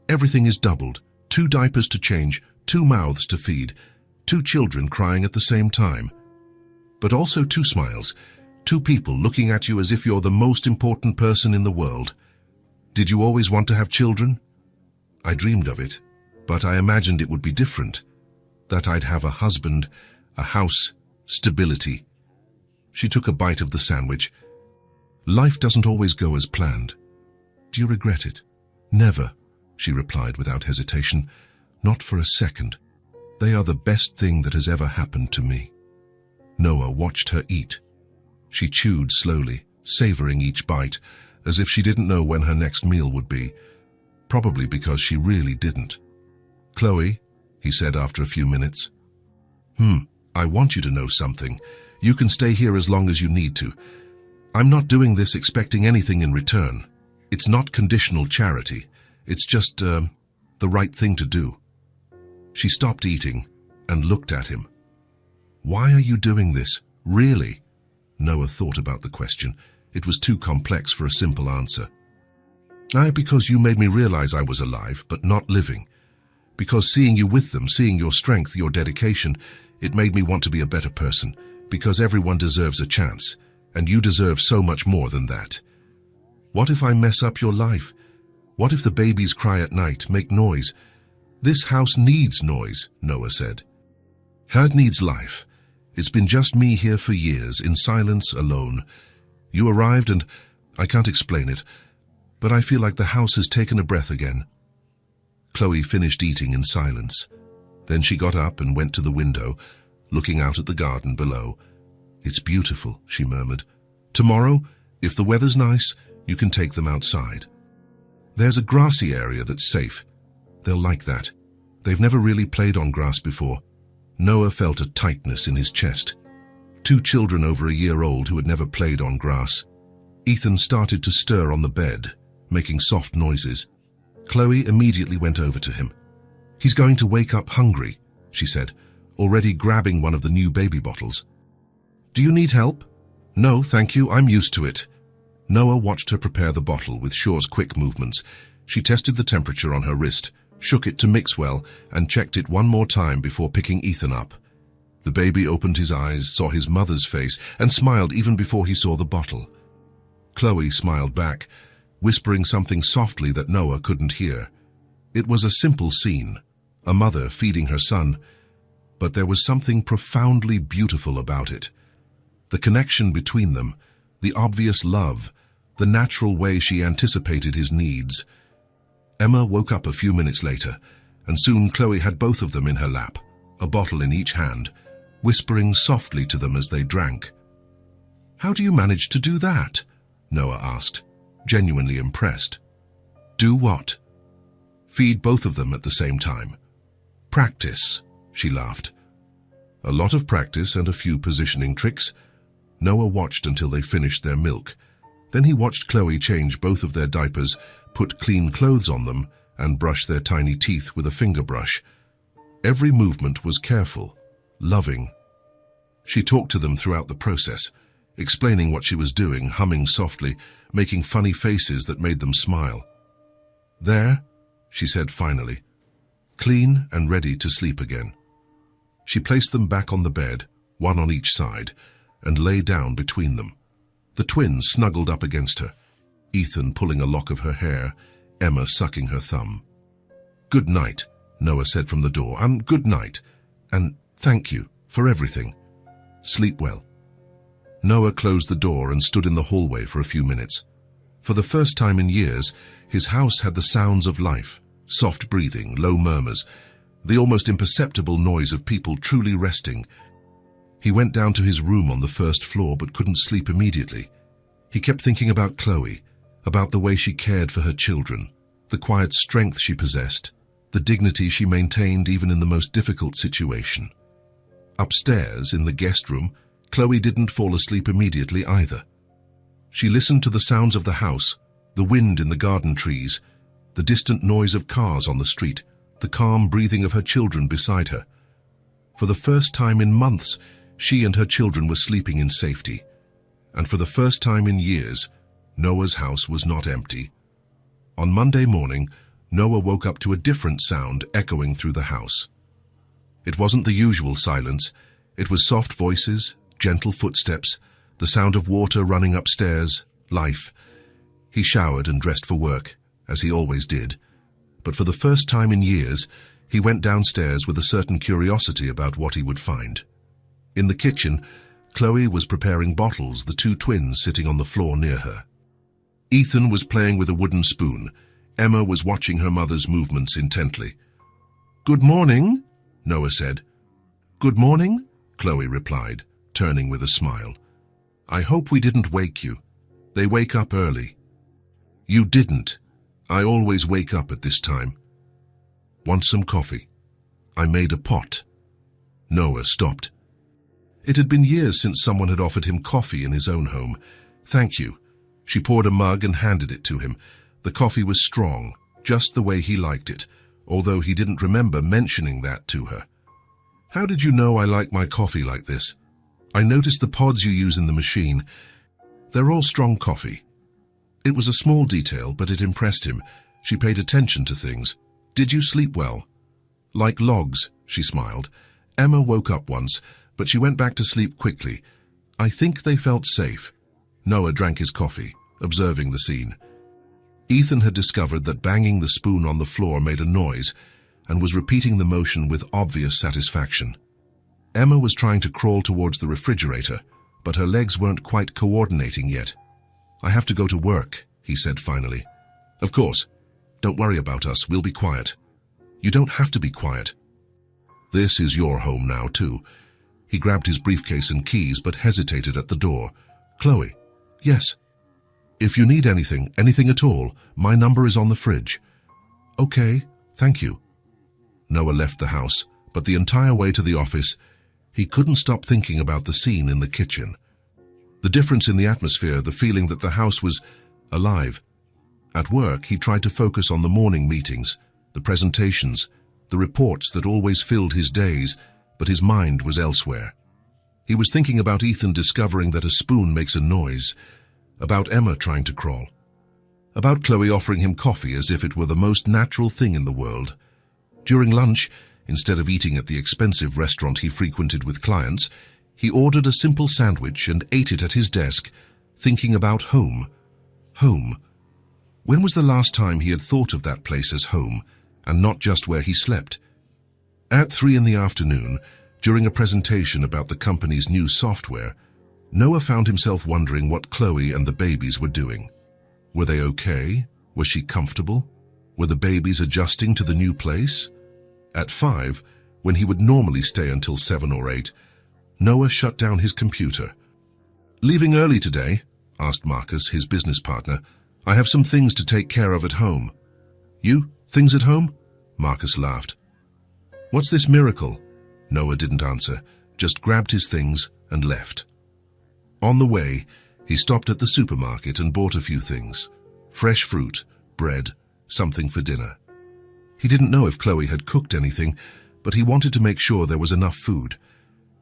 Everything is doubled. 2 diapers to change, 2 mouths to feed, 2 children crying at the same time. But also 2 smiles, 2 people looking at you as if you're the most important person in the world. Did you always want to have children?" "I dreamed of it, but I imagined it would be different. That I'd have a husband, a house, stability." She took a bite of the sandwich. "Life doesn't always go as planned. Do you regret it?" "Never," she replied without hesitation. "Not for a second. They are the best thing that has ever happened to me." Noah watched her eat. She chewed slowly, savoring each bite, as if she didn't know when her next meal would be, probably because she really didn't. "Chloe," he said after a few minutes. I want you to know something. You can stay here as long as you need to. I'm not doing this expecting anything in return. It's not conditional charity. It's just, the right thing to do." She stopped eating and looked at him. "Why are you doing this? Really?" Noah thought about the question. It was too complex for a simple answer. Because you made me realize I was alive, but not living. Because seeing you with them, seeing your strength, your dedication, it made me want to be a better person. Because everyone deserves a chance, and you deserve so much more than that. What if I mess up your life? What if the babies cry at night, make noise? This house needs noise, Noah said. Herd needs life. It's been just me here for years, in silence, alone. You arrived and I can't explain it, but I feel like the house has taken a breath again. Chloe finished eating in silence. Then she got up and went to the window, looking out at the garden below. It's beautiful, she murmured. Tomorrow, if the weather's nice, you can take them outside. There's a grassy area that's safe. They'll like that. They've never really played on grass before. Noah felt a tightness in his chest. 2 children over a year old who had never played on grass. Ethan started to stir on the bed, making soft noises. Chloe immediately went over to him. He's going to wake up hungry, she said, already grabbing one of the new baby bottles. Do you need help? No, thank you, I'm used to it. Noah watched her prepare the bottle with Shaw's quick movements. She tested the temperature on her wrist, shook it to mix well, and checked it one more time before picking Ethan up. The baby opened his eyes, saw his mother's face, and smiled even before he saw the bottle. Chloe smiled back, whispering something softly that Noah couldn't hear. It was a simple scene, a mother feeding her son, but there was something profoundly beautiful about it. The connection between them, the obvious love, the natural way she anticipated his needs. Emma woke up a few minutes later, and soon Chloe had both of them in her lap, a bottle in each hand, whispering softly to them as they drank. How do you manage to do that? Noah asked, genuinely impressed. Do what? Feed both of them at the same time. Practice, she laughed. A lot of practice and a few positioning tricks. Noah watched until they finished their milk. Then he watched Chloe change both of their diapers, put clean clothes on them, and brush their tiny teeth with a finger brush. Every movement was careful, loving. She talked to them throughout the process, explaining what she was doing, humming softly, making funny faces that made them smile. There, she said finally, clean and ready to sleep again. She placed them back on the bed, one on each side, and lay down between them. The twins snuggled up against her, Ethan pulling a lock of her hair, Emma sucking her thumb. Good night, Noah said from the door, and good night, and thank you for everything. Sleep well. Noah closed the door and stood in the hallway for a few minutes. For the first time in years, his house had the sounds of life, soft breathing, low murmurs, the almost imperceptible noise of people truly resting. He went down to his room on the first floor but couldn't sleep immediately. He kept thinking about Chloe, about the way she cared for her children, the quiet strength she possessed, the dignity she maintained even in the most difficult situation. Upstairs, in the guest room, Chloe didn't fall asleep immediately either. She listened to the sounds of the house, the wind in the garden trees, the distant noise of cars on the street, the calm breathing of her children beside her. For the first time in months, she and her children were sleeping in safety. And for the first time in years, Noah's house was not empty. On Monday morning, Noah woke up to a different sound echoing through the house. It wasn't the usual silence. It was soft voices, gentle footsteps, the sound of water running upstairs, life. He showered and dressed for work, as he always did. But for the first time in years, he went downstairs with a certain curiosity about what he would find. In the kitchen, Chloe was preparing bottles, the two twins sitting on the floor near her. Ethan was playing with a wooden spoon. Emma was watching her mother's movements intently. "Good morning," Noah said. "Good morning," Chloe replied, turning with a smile. "I hope we didn't wake you. They wake up early." "You didn't. I always wake up at this time." "Want some coffee?" "I made a pot." Noah stopped. It had been years since someone had offered him coffee in his own home. "Thank you." She poured a mug and handed it to him. The coffee was strong, just the way he liked it, although he didn't remember mentioning that to her. "How did you know I like my coffee like this?" "I noticed the pods you use in the machine. They're all strong coffee." It was a small detail, but it impressed him. She paid attention to things. "Did you sleep well?" "Like logs," she smiled. "Emma woke up once, but she went back to sleep quickly. I think they felt safe." Noah drank his coffee, observing the scene. Ethan had discovered that banging the spoon on the floor made a noise and was repeating the motion with obvious satisfaction. Emma was trying to crawl towards the refrigerator, but her legs weren't quite coordinating yet. "I have to go to work," he said finally. "Of course. Don't worry about us. We'll be quiet." "You don't have to be quiet. This is your home now, too." He grabbed his briefcase and keys, but hesitated at the door. "Chloe." "Yes." "If you need anything at all, my number is on the fridge." "Okay, thank you." Noah left the house, but the entire way to the office, he couldn't stop thinking about the scene in the kitchen. The difference in the atmosphere, the feeling that the house was alive. At work, he tried to focus on the morning meetings, the presentations, the reports that always filled his days, but his mind was elsewhere. He was thinking about Ethan discovering that a spoon makes a noise, about Emma trying to crawl, about Chloe offering him coffee as if it were the most natural thing in the world. During lunch, instead of eating at the expensive restaurant he frequented with clients, he ordered a simple sandwich and ate it at his desk, thinking about home. Home. When was the last time he had thought of that place as home, and not just where he slept? At 3 in the afternoon, during a presentation about the company's new software, Noah found himself wondering what Chloe and the babies were doing. Were they okay? Was she comfortable? Were the babies adjusting to the new place? At 5, when he would normally stay until 7 or 8, Noah shut down his computer. "Leaving early today?" asked Marcus, his business partner. "I have some things to take care of at home." "You? Things at home?" Marcus laughed. "What's this miracle?" Noah didn't answer, just grabbed his things and left. On the way, he stopped at the supermarket and bought a few things. Fresh fruit, bread, something for dinner. He didn't know if Chloe had cooked anything, but he wanted to make sure there was enough food.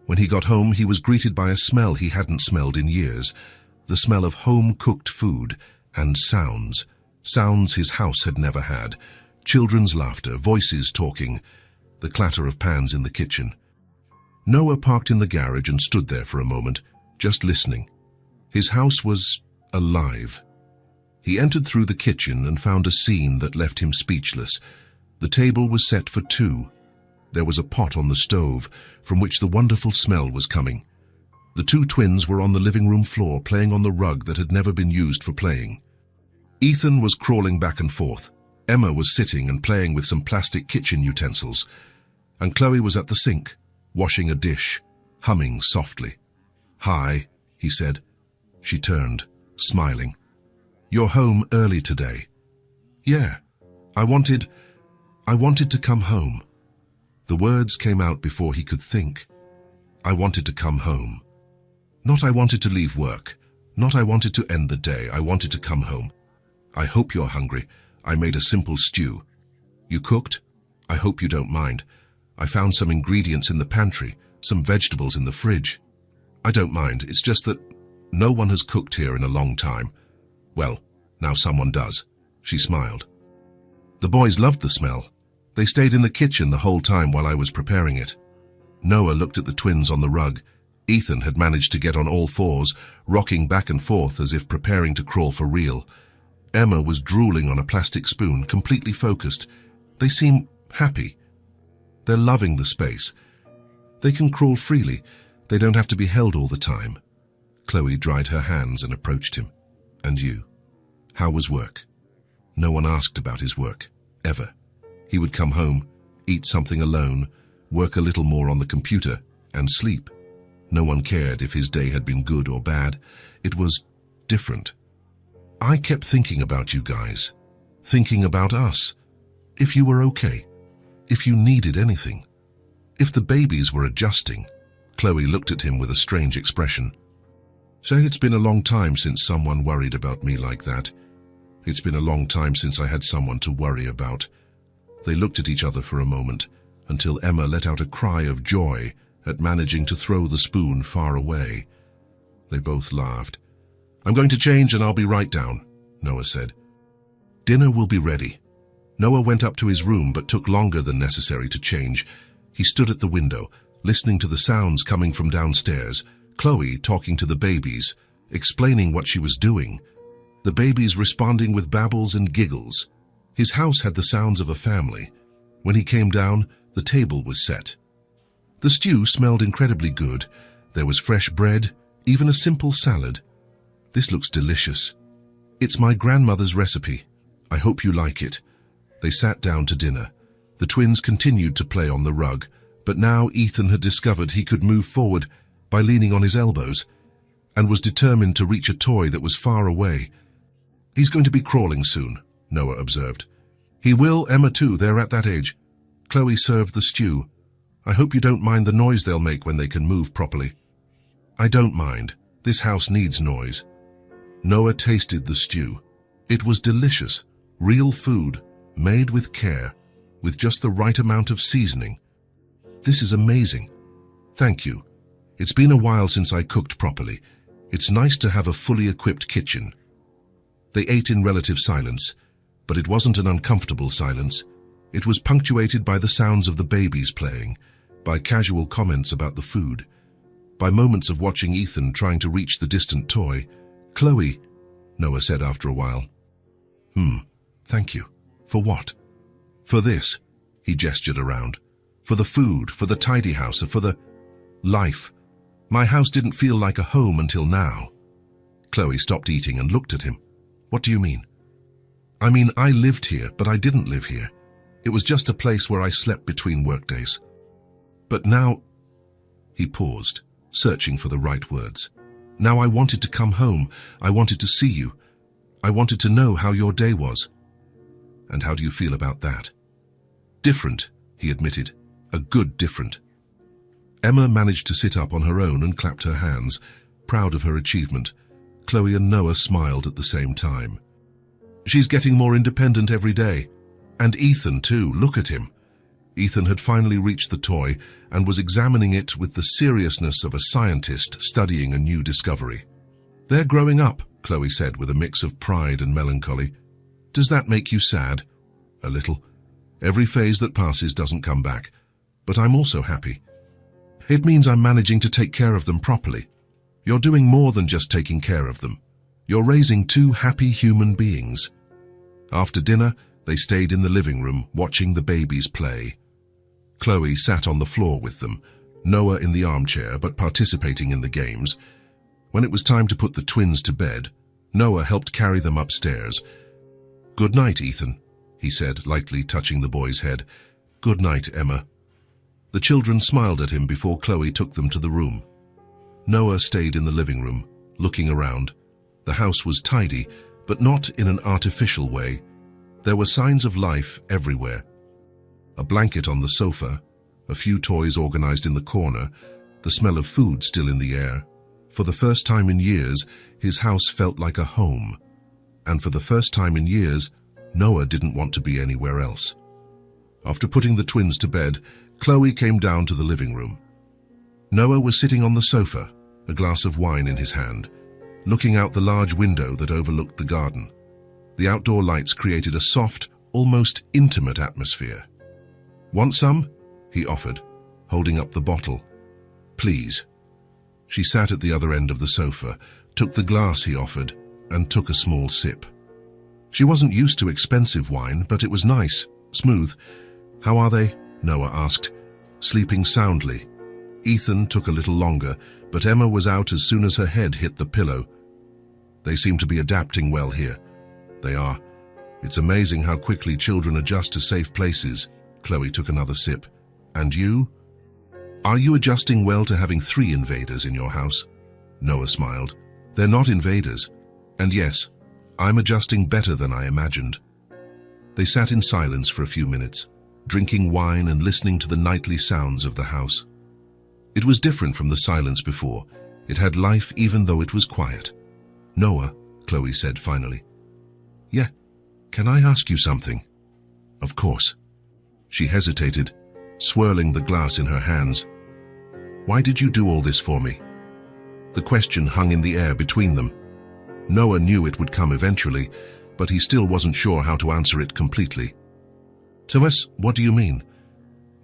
When he got home, he was greeted by a smell he hadn't smelled in years, the smell of home-cooked food and sounds. Sounds his house had never had. Children's laughter, voices talking, the clatter of pans in the kitchen. Noah parked in the garage and stood there for a moment, just listening. His house was alive. He entered through the kitchen and found a scene that left him speechless. The table was set for 2. There was a pot on the stove, from which the wonderful smell was coming. The 2 twins were on the living room floor, playing on the rug that had never been used for playing. Ethan was crawling back and forth. Emma was sitting and playing with some plastic kitchen utensils. And Chloe was at the sink, washing a dish, humming softly. "Hi," he said. She turned. smiling. "You're home early today." "Yeah, I wanted to come home." The words came out before he could think. I wanted to come home. Not I wanted to leave work. Not I wanted to end the day. I wanted to come home. "I hope you're hungry. I made a simple stew." "You cooked? I hope you don't mind. I found some ingredients in the pantry, some vegetables in the fridge." "I don't mind. It's just that no one has cooked here in a long time." "Well, now someone does." She smiled. The boys loved the smell. They stayed in the kitchen the whole time while I was preparing it. Noah looked at the twins on the rug. Ethan had managed to get on all fours, rocking back and forth as if preparing to crawl for real. Emma was drooling on a plastic spoon, completely focused. They seem happy. They're loving the space. They can crawl freely. They don't have to be held all the time. Chloe dried her hands and approached him. "And you? How was work?" No one asked about his work, ever. He would come home, eat something alone, work a little more on the computer, and sleep. No one cared if his day had been good or bad. It was different. I kept thinking about you guys, thinking about us. If you were okay, if you needed anything, if the babies were adjusting. Chloe looked at him with a strange expression. "Say it's been a long time since someone worried about me like that. It's been a long time since I had someone to worry about." They looked at each other for a moment, until Emma let out a cry of joy at managing to throw the spoon far away. They both laughed. "I'm going to change and I'll be right down," Noah said. "Dinner will be ready." Noah went up to his room but took longer than necessary to change. He stood at the window, listening to the sounds coming from downstairs, Chloe talking to the babies, explaining what she was doing. The babies responding with babbles and giggles. His house had the sounds of a family. When he came down, the table was set. The stew smelled incredibly good. There was fresh bread, even a simple salad. "This looks delicious. It's my grandmother's recipe. I hope you like it." They sat down to dinner. The twins continued to play on the rug, but now Ethan had discovered he could move forward by leaning on his elbows and was determined to reach a toy that was far away. "He's going to be crawling soon," Noah observed. "He will, Emma too, they're at that age." Chloe served the stew. "I hope you don't mind the noise they'll make when they can move properly." "I don't mind. This house needs noise." Noah tasted the stew. It was delicious, real food, made with care, with just the right amount of seasoning. "This is amazing. Thank you. It's been a while since I cooked properly. It's nice to have a fully equipped kitchen." They ate in relative silence, but it wasn't an uncomfortable silence. It was punctuated by the sounds of the babies playing, by casual comments about the food, by moments of watching Ethan trying to reach the distant toy. "Chloe," Noah said after a while. Thank you. For what?" "For this," he gestured around. "For the food, for the tidy house, for the life. My house didn't feel like a home until now." Chloe stopped eating and looked at him. "What do you mean?" "I mean, I lived here, but I didn't live here. It was just a place where I slept between workdays. But now—" He paused, searching for the right words. "Now I wanted to come home. I wanted to see you. I wanted to know how your day was." "And how do you feel about that?" "Different," he admitted. "A good different." Emma managed to sit up on her own and clapped her hands, proud of her achievement. Chloe and Noah smiled at the same time. "She's getting more independent every day. And Ethan too, look at him." Ethan had finally reached the toy and was examining it with the seriousness of a scientist studying a new discovery. "They're growing up," Chloe said with a mix of pride and melancholy. "Does that make you sad?" "A little. Every phase that passes doesn't come back. But I'm also happy. It means I'm managing to take care of them properly. You're doing more than just taking care of them. You're raising two happy human beings." After dinner, they stayed in the living room, watching the babies play. Chloe sat on the floor with them, Noah in the armchair, but participating in the games. When it was time to put the twins to bed, Noah helped carry them upstairs. "Good night, Ethan," he said, lightly touching the boy's head. "Good night, Emma." The children smiled at him before Chloe took them to the room. Noah stayed in the living room, looking around. The house was tidy, but not in an artificial way. There were signs of life everywhere. A blanket on the sofa, a few toys organized in the corner, the smell of food still in the air. For the first time in years, his house felt like a home. And for the first time in years, Noah didn't want to be anywhere else. After putting the twins to bed, Chloe came down to the living room. Noah was sitting on the sofa, a glass of wine in his hand, looking out the large window that overlooked the garden. The outdoor lights created a soft, almost intimate atmosphere. "Want some?" he offered, holding up the bottle. "Please." She sat at the other end of the sofa, took the glass he offered, and took a small sip. She wasn't used to expensive wine, but it was nice, smooth. "How are they?" Noah asked, sleeping soundly. Ethan took a little longer, but Emma was out as soon as her head hit the pillow. "They seem to be adapting well here." "They are. It's amazing how quickly children adjust to safe places." Chloe took another sip. "And you? Are you adjusting well to having 3 invaders in your house?" Noah smiled. "They're not invaders. And yes, I'm adjusting better than I imagined." They sat in silence for a few minutes, drinking wine and listening to the nightly sounds of the house. It was different from the silence before. It had life even though it was quiet. "Noah," Chloe said finally. "Yeah, can I ask you something?" "Of course." She hesitated, swirling the glass in her hands. "Why did you do all this for me?" The question hung in the air between them. Noah knew it would come eventually, but he still wasn't sure how to answer it completely. "To us, what do you mean?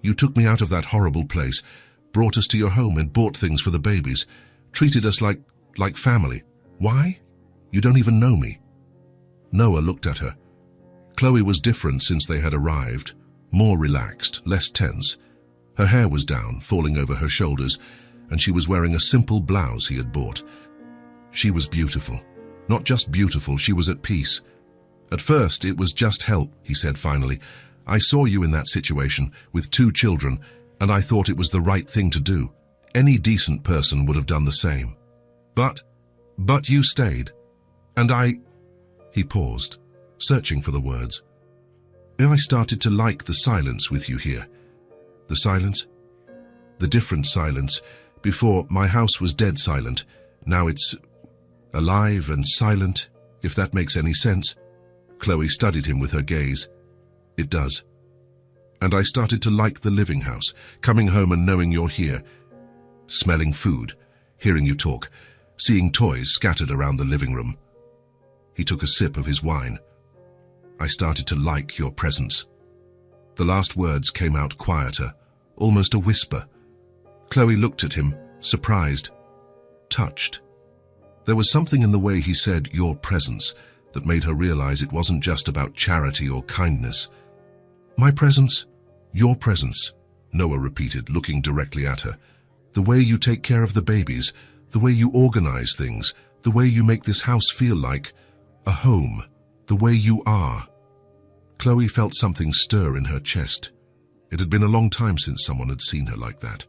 You took me out of that horrible place, brought us to your home and bought things for the babies, treated us like family. Why? You don't even know me." Noah looked at her. Chloe was different since they had arrived, more relaxed, less tense. Her hair was down, falling over her shoulders, and she was wearing a simple blouse he had bought. She was beautiful. Not just beautiful, she was at peace. "At first, it was just help," he said finally. "I saw you in that situation, with 2 children, and I thought it was the right thing to do. Any decent person would have done the same. But you stayed. And He paused, searching for the words. "I started to like the silence with you here." "The silence?" "The different silence. Before, my house was dead silent. Now it's alive and silent, if that makes any sense." Chloe studied him with her gaze. "It does. And I started to like the living house, coming home and knowing you're here, smelling food, hearing you talk, seeing toys scattered around the living room." He took a sip of his wine. "I started to like your presence." The last words came out quieter, almost a whisper. Chloe looked at him, surprised, touched. There was something in the way he said "your presence" that made her realize it wasn't just about charity or kindness. "My presence, your presence," Noah repeated, looking directly at her. "The way you take care of the babies, the way you organize things, the way you make this house feel like a home, the way you are." Chloe felt something stir in her chest. It had been a long time since someone had seen her like that.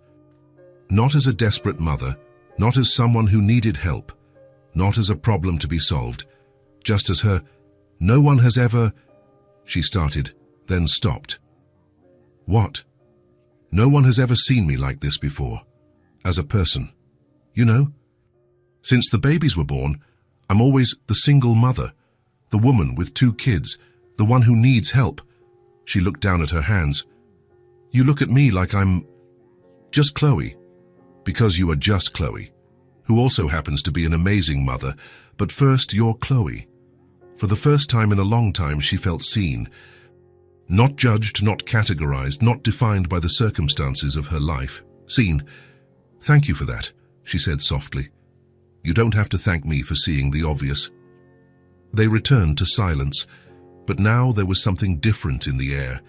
Not as a desperate mother, not as someone who needed help, not as a problem to be solved, just as her, "No one has ever," she started, then stopped. "What?" "No one has ever seen me like this before. As a person. You know? Since the babies were born, I'm always the single mother, the woman with 2 kids, the one who needs help." She looked down at her hands. "You look at me like I'm just Chloe, because you are just Chloe, who also happens to be an amazing mother, but first you're Chloe." For the first time in a long time, she felt seen. Not judged, not categorized, not defined by the circumstances of her life. Seen. "Thank you for that," she said softly. "You don't have to thank me for seeing the obvious." They returned to silence, but now there was something different in the air,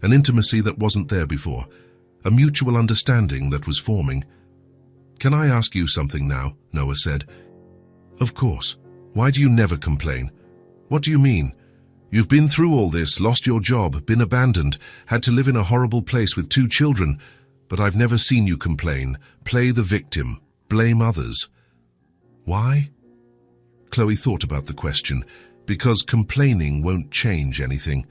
an intimacy that wasn't there before, a mutual understanding that was forming. "Can I ask you something now?" Noah said. "Of course. Why do you never complain?" "What do you mean? You've been through all this, lost your job, been abandoned, had to live in a horrible place with 2 children, but I've never seen you complain, play the victim, blame others." "Why?" Chloe thought about the question, because complaining won't change anything.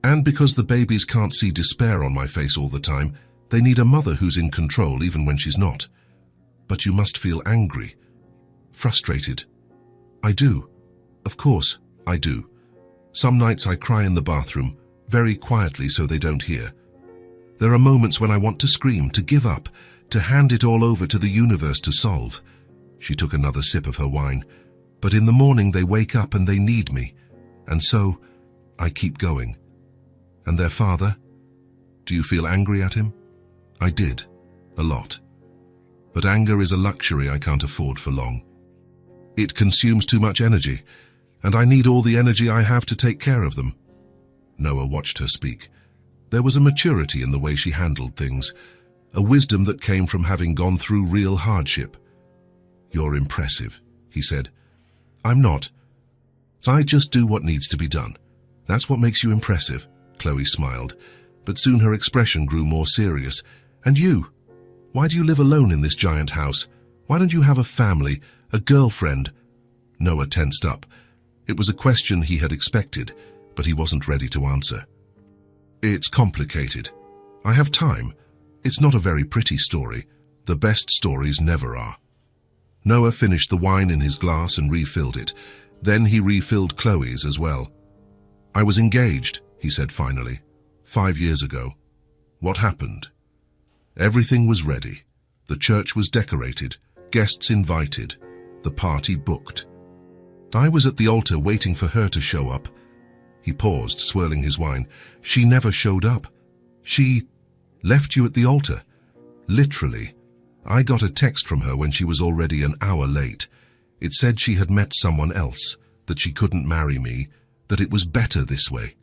And because the babies can't see despair on my face all the time, they need a mother who's in control even when she's not. But you must feel angry, frustrated. I do. Of course, I do. Some nights I cry in the bathroom, very quietly so they don't hear. There are moments when I want to scream, to give up, to hand it all over to the universe to solve. She took another sip of her wine. But in the morning they wake up and they need me. And so, I keep going. And their father? Do you feel angry at him? I did. A lot. But anger is a luxury I can't afford for long. It consumes too much energy, and I need all the energy I have to take care of them. Noah watched her speak. There was a maturity in the way she handled things, a wisdom that came from having gone through real hardship. You're impressive, he said. I'm not. I just do what needs to be done. That's what makes you impressive, Chloe smiled, but soon her expression grew more serious. And you? Why do you live alone in this giant house? Why don't you have a family, a girlfriend? Noah tensed up. It was a question he had expected, but he wasn't ready to answer. It's complicated. I have time. It's not a very pretty story. The best stories never are. Noah finished the wine in his glass and refilled it. Then he refilled Chloe's as well. I was engaged, he said finally, 5 years ago. What happened? Everything was ready. The church was decorated, guests invited, the party booked. I was at the altar waiting for her to show up. He paused, swirling his wine. She never showed up. She left you at the altar. Literally. I got a text from her when she was already an hour late. It said she had met someone else, that she couldn't marry me, that it was better this way.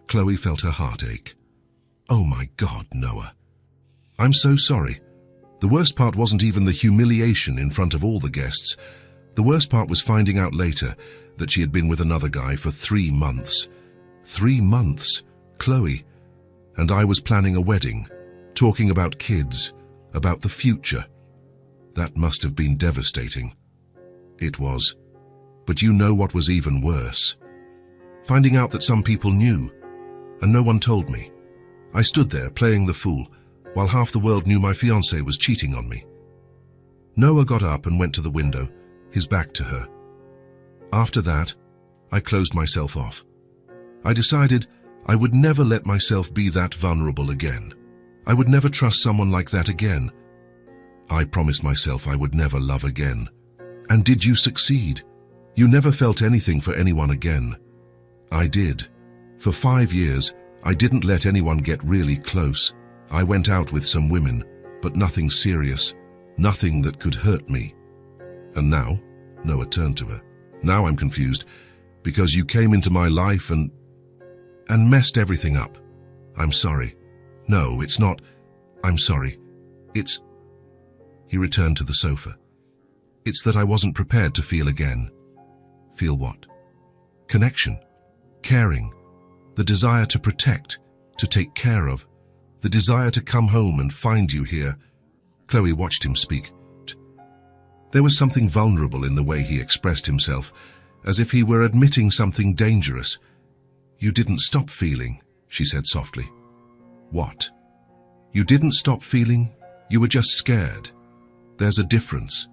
Chloe felt her heart ache. Oh my God, Noah. I'm so sorry. The worst part wasn't even the humiliation in front of all the guests. The worst part was finding out later that she had been with another guy for 3 months. 3 months, Chloe. And I was planning a wedding, talking about kids, about the future. That must have been devastating. It was. But you know what was even worse? Finding out that some people knew, and no one told me. I stood there playing the fool, while half the world knew my fiancé was cheating on me. Noah got up and went to the window, his back to her. After that, I closed myself off. I decided I would never let myself be that vulnerable again. I would never trust someone like that again. I promised myself I would never love again. And did you succeed? You never felt anything for anyone again. I did. For 5 years, I didn't let anyone get really close. I went out with some women, but nothing serious, nothing that could hurt me. And now, Noah turned to her. Now I'm confused, because you came into my life and messed everything up. I'm sorry. No, it's not. I'm sorry. It's... He returned to the sofa. It's that I wasn't prepared to feel again. Feel what? Connection. Caring. The desire to protect, to take care of. The desire to come home and find you here. Chloe watched him speak. There was something vulnerable in the way he expressed himself, as if he were admitting something dangerous. You didn't stop feeling, she said softly. What? You didn't stop feeling? You were just scared. There's a difference.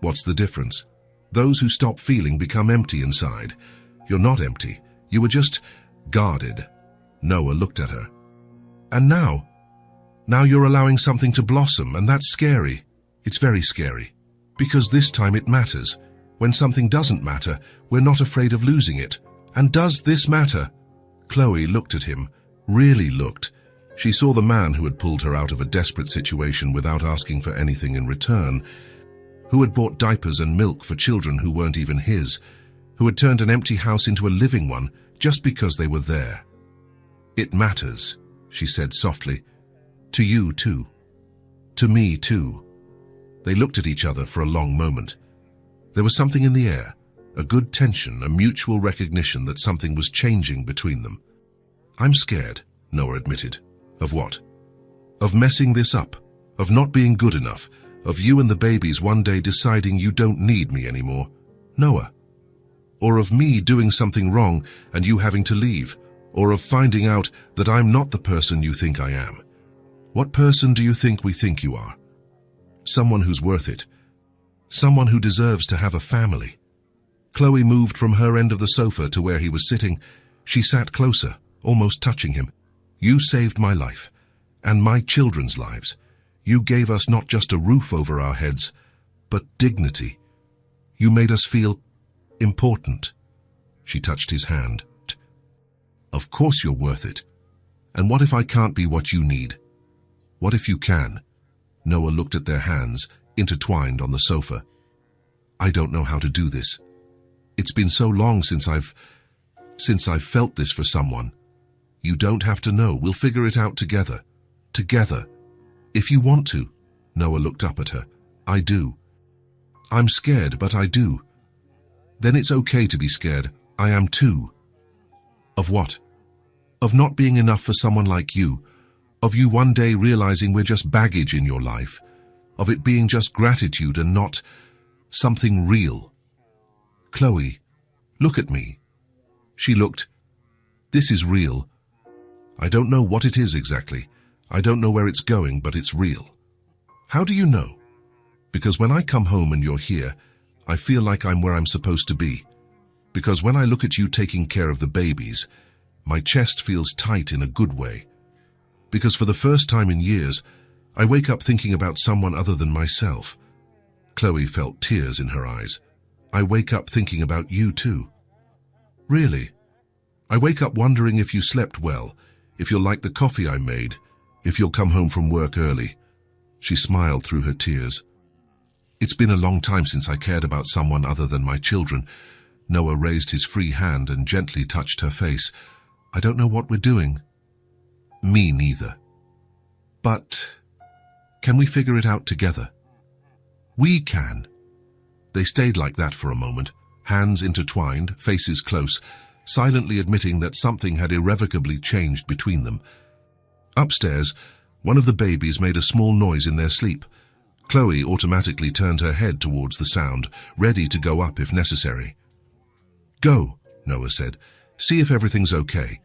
What's the difference? Those who stop feeling become empty inside. You're not empty. You were just guarded. Noah looked at her. And now you're allowing something to blossom, and that's scary. It's very scary. Because this time it matters. When something doesn't matter, we're not afraid of losing it. And does this matter? Chloe looked at him, really looked. She saw the man who had pulled her out of a desperate situation without asking for anything in return, who had bought diapers and milk for children who weren't even his, who had turned an empty house into a living one just because they were there. It matters, she said softly. To you too. To me too. They looked at each other for a long moment. There was something in the air, a good tension, a mutual recognition that something was changing between them. I'm scared, Noah admitted. Of what? Of messing this up, of not being good enough, of you and the babies one day deciding you don't need me anymore. Noah? Or of me doing something wrong and you having to leave? Or of finding out that I'm not the person you think I am? What person do you think we think you are? Someone who's worth it. Someone who deserves to have a family. Chloe moved from her end of the sofa to where he was sitting. She sat closer, almost touching him. You saved my life, and my children's lives. You gave us not just a roof over our heads, but dignity. You made us feel important. She touched his hand. Of course you're worth it. And what if I can't be what you need? What if you can? Noah looked at their hands, intertwined on the sofa. I don't know how to do this. It's been so long since I've felt this for someone. You don't have to know. We'll figure it out together. Together. If you want to. Noah looked up at her. I do. I'm scared, but I do. Then it's okay to be scared. I am too. Of what? Of not being enough for someone like you. Of you one day realizing we're just baggage in your life. Of it being just gratitude and not something real. Chloe, look at me. She looked. This is real. I don't know what it is exactly. I don't know where it's going, but it's real. How do you know? Because when I come home and you're here, I feel like I'm where I'm supposed to be. Because when I look at you taking care of the babies, my chest feels tight in a good way. Because for the first time in years, I wake up thinking about someone other than myself. Chloe felt tears in her eyes. I wake up thinking about you too. Really? I wake up wondering if you slept well, if you'll like the coffee I made, if you'll come home from work early. She smiled through her tears. It's been a long time since I cared about someone other than my children. Noah raised his free hand and gently touched her face. I don't know what we're doing. Me neither. But can we figure it out together? We can. They stayed like that for a moment, hands intertwined, faces close, silently admitting that something had irrevocably changed between them. Upstairs, one of the babies made a small noise in their sleep. Chloe automatically turned her head towards the sound, ready to go up if necessary. Go, Noah said. See if everything's okay.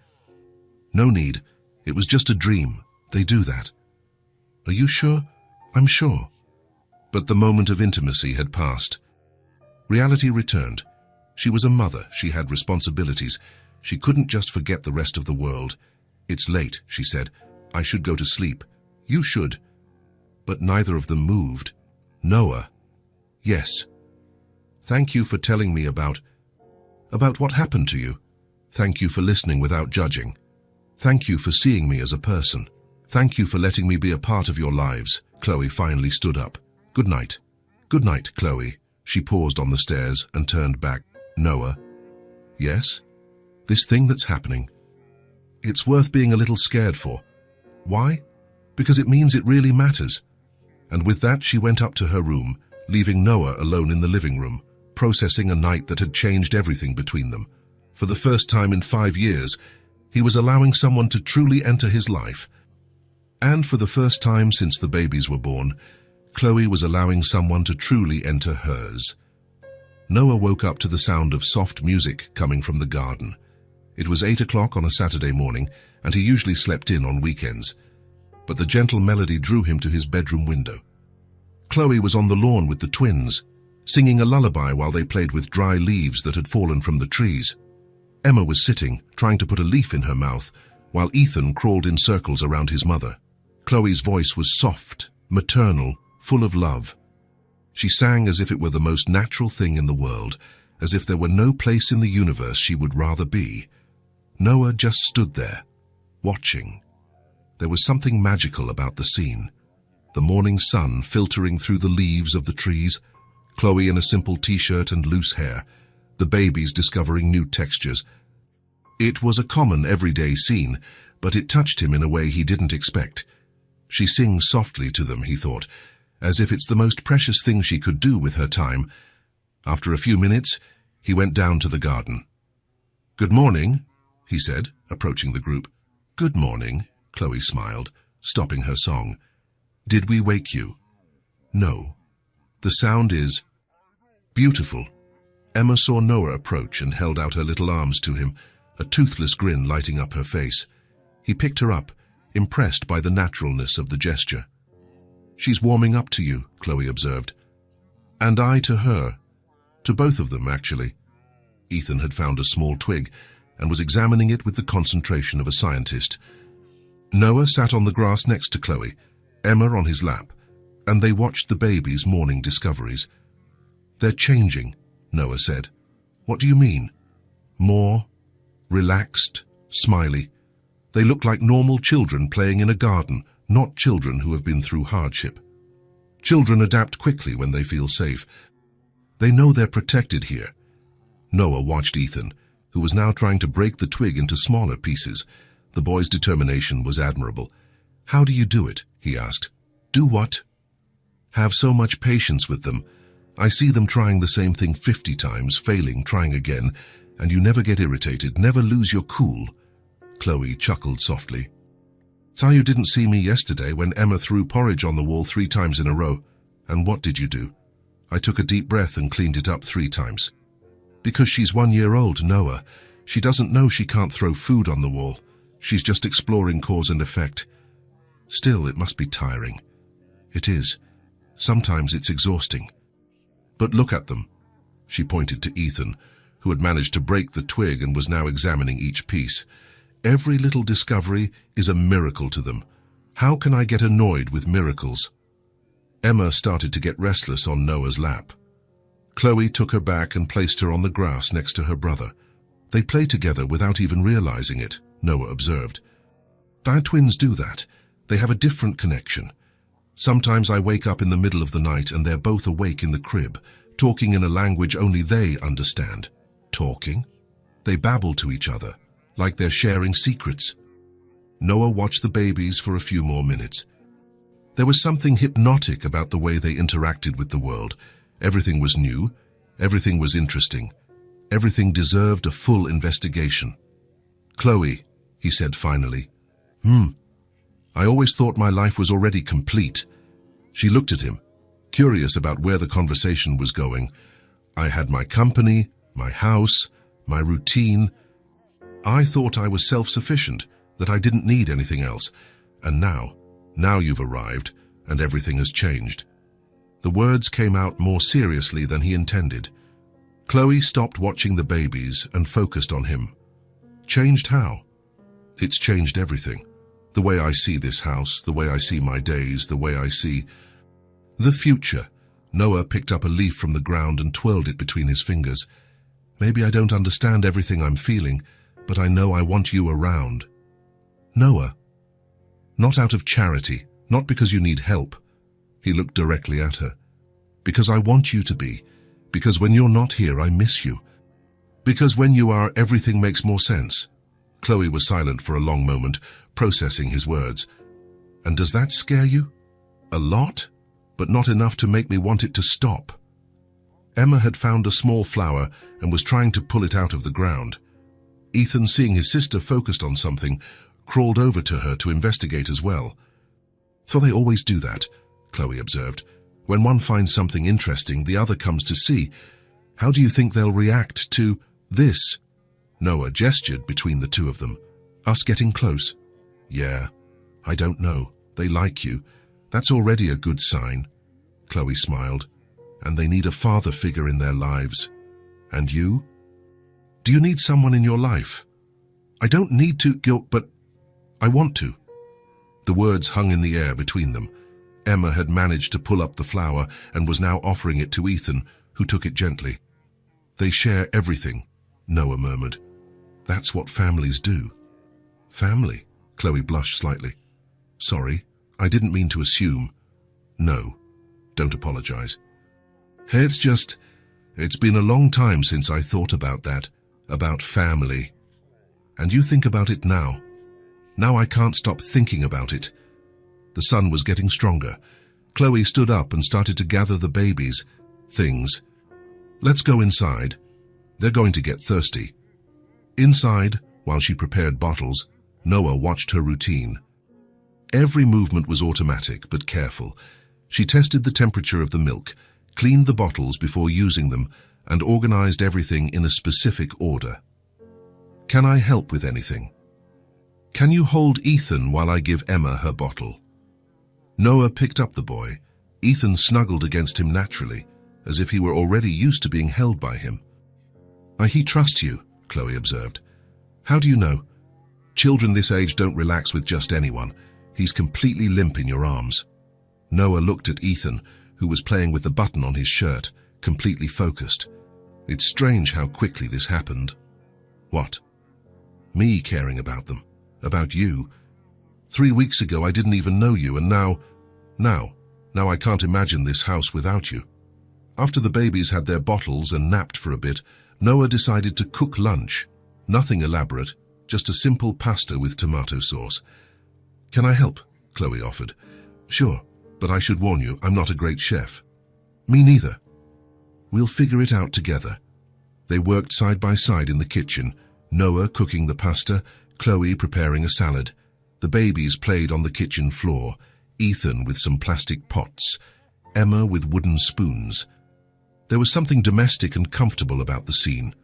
No need. It was just a dream. They do that. Are you sure? I'm sure. But the moment of intimacy had passed. Reality returned. She was a mother. She had responsibilities. She couldn't just forget the rest of the world. It's late, she said. I should go to sleep. You should. But neither of them moved. Noah. Yes. Thank you for telling me about what happened to you. Thank you for listening without judging. Thank you for seeing me as a person. Thank you for letting me be a part of your lives. Chloe finally stood up. Good night. Good night, Chloe. She paused on the stairs and turned back. Noah. Yes? This thing that's happening. It's worth being a little scared for. Why? Because it means it really matters. And with that, she went up to her room, leaving Noah alone in the living room, processing a night that had changed everything between them. For the first time in 5 years, he was allowing someone to truly enter his life. And for the first time since the babies were born, Chloe was allowing someone to truly enter hers. Noah woke up to the sound of soft music coming from the garden. It was 8 o'clock on a Saturday morning, and he usually slept in on weekends. But the gentle melody drew him to his bedroom window. Chloe was on the lawn with the twins, singing a lullaby while they played with dry leaves that had fallen from the trees. Emma was sitting, trying to put a leaf in her mouth, while Ethan crawled in circles around his mother. Chloe's voice was soft, maternal, full of love. She sang as if it were the most natural thing in the world, as if there were no place in the universe she would rather be. Noah just stood there, watching. There was something magical about the scene. The morning sun filtering through the leaves of the trees, Chloe in a simple t-shirt and loose hair, the babies discovering new textures. It was a common, everyday scene, but it touched him in a way he didn't expect. She sings softly to them, he thought, as if it's the most precious thing she could do with her time. After a few minutes, he went down to the garden. Good morning, he said, approaching the group. Good morning, Chloe smiled, stopping her song. Did we wake you? No. The sound is beautiful. Emma saw Noah approach and held out her little arms to him, a toothless grin lighting up her face. He picked her up, impressed by the naturalness of the gesture. "She's warming up to you," Chloe observed. "And I to her. To both of them, actually." Ethan had found a small twig and was examining it with the concentration of a scientist. Noah sat on the grass next to Chloe, Emma on his lap, and they watched the baby's morning discoveries. "They're changing," Noah said. "What do you mean?" "More relaxed, smiley. They look like normal children playing in a garden, not children who have been through hardship. Children adapt quickly when they feel safe. They know they're protected here." Noah watched Ethan, who was now trying to break the twig into smaller pieces. The boy's determination was admirable. "How do you do it?" he asked. "Do what?" "Have so much patience with them. I see them trying the same thing 50 times, failing, trying again, and you never get irritated, never lose your cool." Chloe chuckled softly. "So you didn't see me yesterday when Emma threw porridge on the wall 3 times in a row. And what did you do?" "I took a deep breath and cleaned it up 3 times. "Because she's 1 year old, Noah. She doesn't know she can't throw food on the wall. She's just exploring cause and effect. Still, it must be tiring." "It is. Sometimes it's exhausting. But look at them." She pointed to Ethan, who had managed to break the twig and was now examining each piece. "Every little discovery is a miracle to them. How can I get annoyed with miracles?" Emma started to get restless on Noah's lap. Chloe took her back and placed her on the grass next to her brother. "They play together without even realizing it," Noah observed. "Our twins do that. They have a different connection. Sometimes I wake up in the middle of the night and they're both awake in the crib, talking in a language only they understand." "Talking?" "They babble to each other, like they're sharing secrets." Noah watched the babies for a few more minutes. There was something hypnotic about the way they interacted with the world. Everything was new, everything was interesting, everything deserved a full investigation. "Chloe," he said finally. I always thought my life was already complete." She looked at him, curious about where the conversation was going. "I had my company, my house, my routine. I thought I was self-sufficient, that I didn't need anything else. And now you've arrived, and everything has changed." The words came out more seriously than he intended. Chloe stopped watching the babies and focused on him. "Changed how?" "It's changed everything. The way I see this house, the way I see my days, the way I see the future." Noah picked up a leaf from the ground and twirled it between his fingers. "Maybe I don't understand everything I'm feeling, but I know I want you around." "Noah, not out of charity, not because you need help." He looked directly at her. "Because I want you to be. Because when you're not here, I miss you. Because when you are, everything makes more sense." Chloe was silent for a long moment, processing his words. "And does that scare you?" "A lot, but not enough to make me want it to stop." Emma had found a small flower and was trying to pull it out of the ground. Ethan, seeing his sister focused on something, crawled over to her to investigate as well. "So they always do that," Chloe observed. "When one finds something interesting, the other comes to see. How do you think they'll react to this?" Noah gestured between the two of them. "Us getting close?" "Yeah, I don't know. They like you. That's already a good sign." Chloe smiled. "And they need a father figure in their lives. And you? Do you need someone in your life?" "I don't need to, but I want to." The words hung in the air between them. Emma had managed to pull up the flower and was now offering it to Ethan, who took it gently. "They share everything," Noah murmured. "That's what families do." "Family?" Chloe blushed slightly. "Sorry, I didn't mean to assume." "No, don't apologize." It's been a long time since I thought about that, about family. And you think about it now. Now I can't stop thinking about it." The sun was getting stronger. Chloe stood up and started to gather the babies' things. "Let's go inside. They're going to get thirsty." Inside, while she prepared bottles, Noah watched her routine. Every movement was automatic but careful. She tested the temperature of the milk, cleaned the bottles before using them, and organized everything in a specific order. "Can I help with anything? Can you hold Ethan while I give Emma her bottle?" Noah picked up the boy. Ethan snuggled against him naturally, as if he were already used to being held by him. "He trusts you," Chloe observed. "How do you know? Children this age don't relax with just anyone. He's completely limp in your arms." Noah looked at Ethan, who was playing with the button on his shirt, completely focused. "It's strange how quickly this happened." "What?" "Me caring about them. About you. 3 weeks ago I didn't even know you, and now I can't imagine this house without you." After the babies had their bottles and napped for a bit, Noah decided to cook lunch. Nothing elaborate, just a simple pasta with tomato sauce. "Can I help?" Chloe offered. "Sure, but I should warn you, I'm not a great chef." "Me neither." "We'll figure it out together." They worked side by side in the kitchen, Noah cooking the pasta, Chloe preparing a salad. The babies played on the kitchen floor, Ethan with some plastic pots, Emma with wooden spoons. There was something domestic and comfortable about the scene.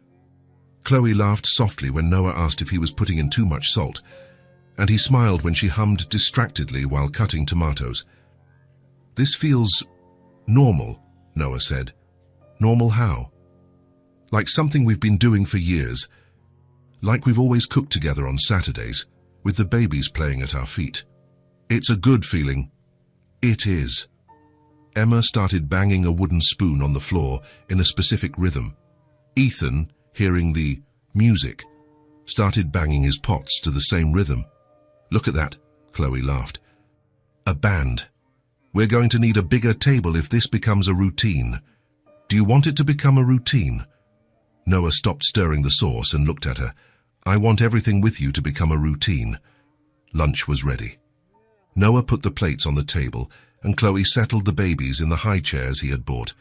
Chloe laughed softly when Noah asked if he was putting in too much salt, and he smiled when she hummed distractedly while cutting tomatoes. "This feels normal," Noah said. "Normal how?" "Like something we've been doing for years. Like we've always cooked together on Saturdays, with the babies playing at our feet. It's a good feeling." "It is." Emma started banging a wooden spoon on the floor in a specific rhythm. Ethan, hearing the music, started banging his pots to the same rhythm. "Look at that," Chloe laughed. "A band. We're going to need a bigger table if this becomes a routine. Do you want it to become a routine?" Noah stopped stirring the sauce and looked at her. "I want everything with you to become a routine." Lunch was ready. Noah put the plates on the table, and Chloe settled the babies in the high chairs he had bought.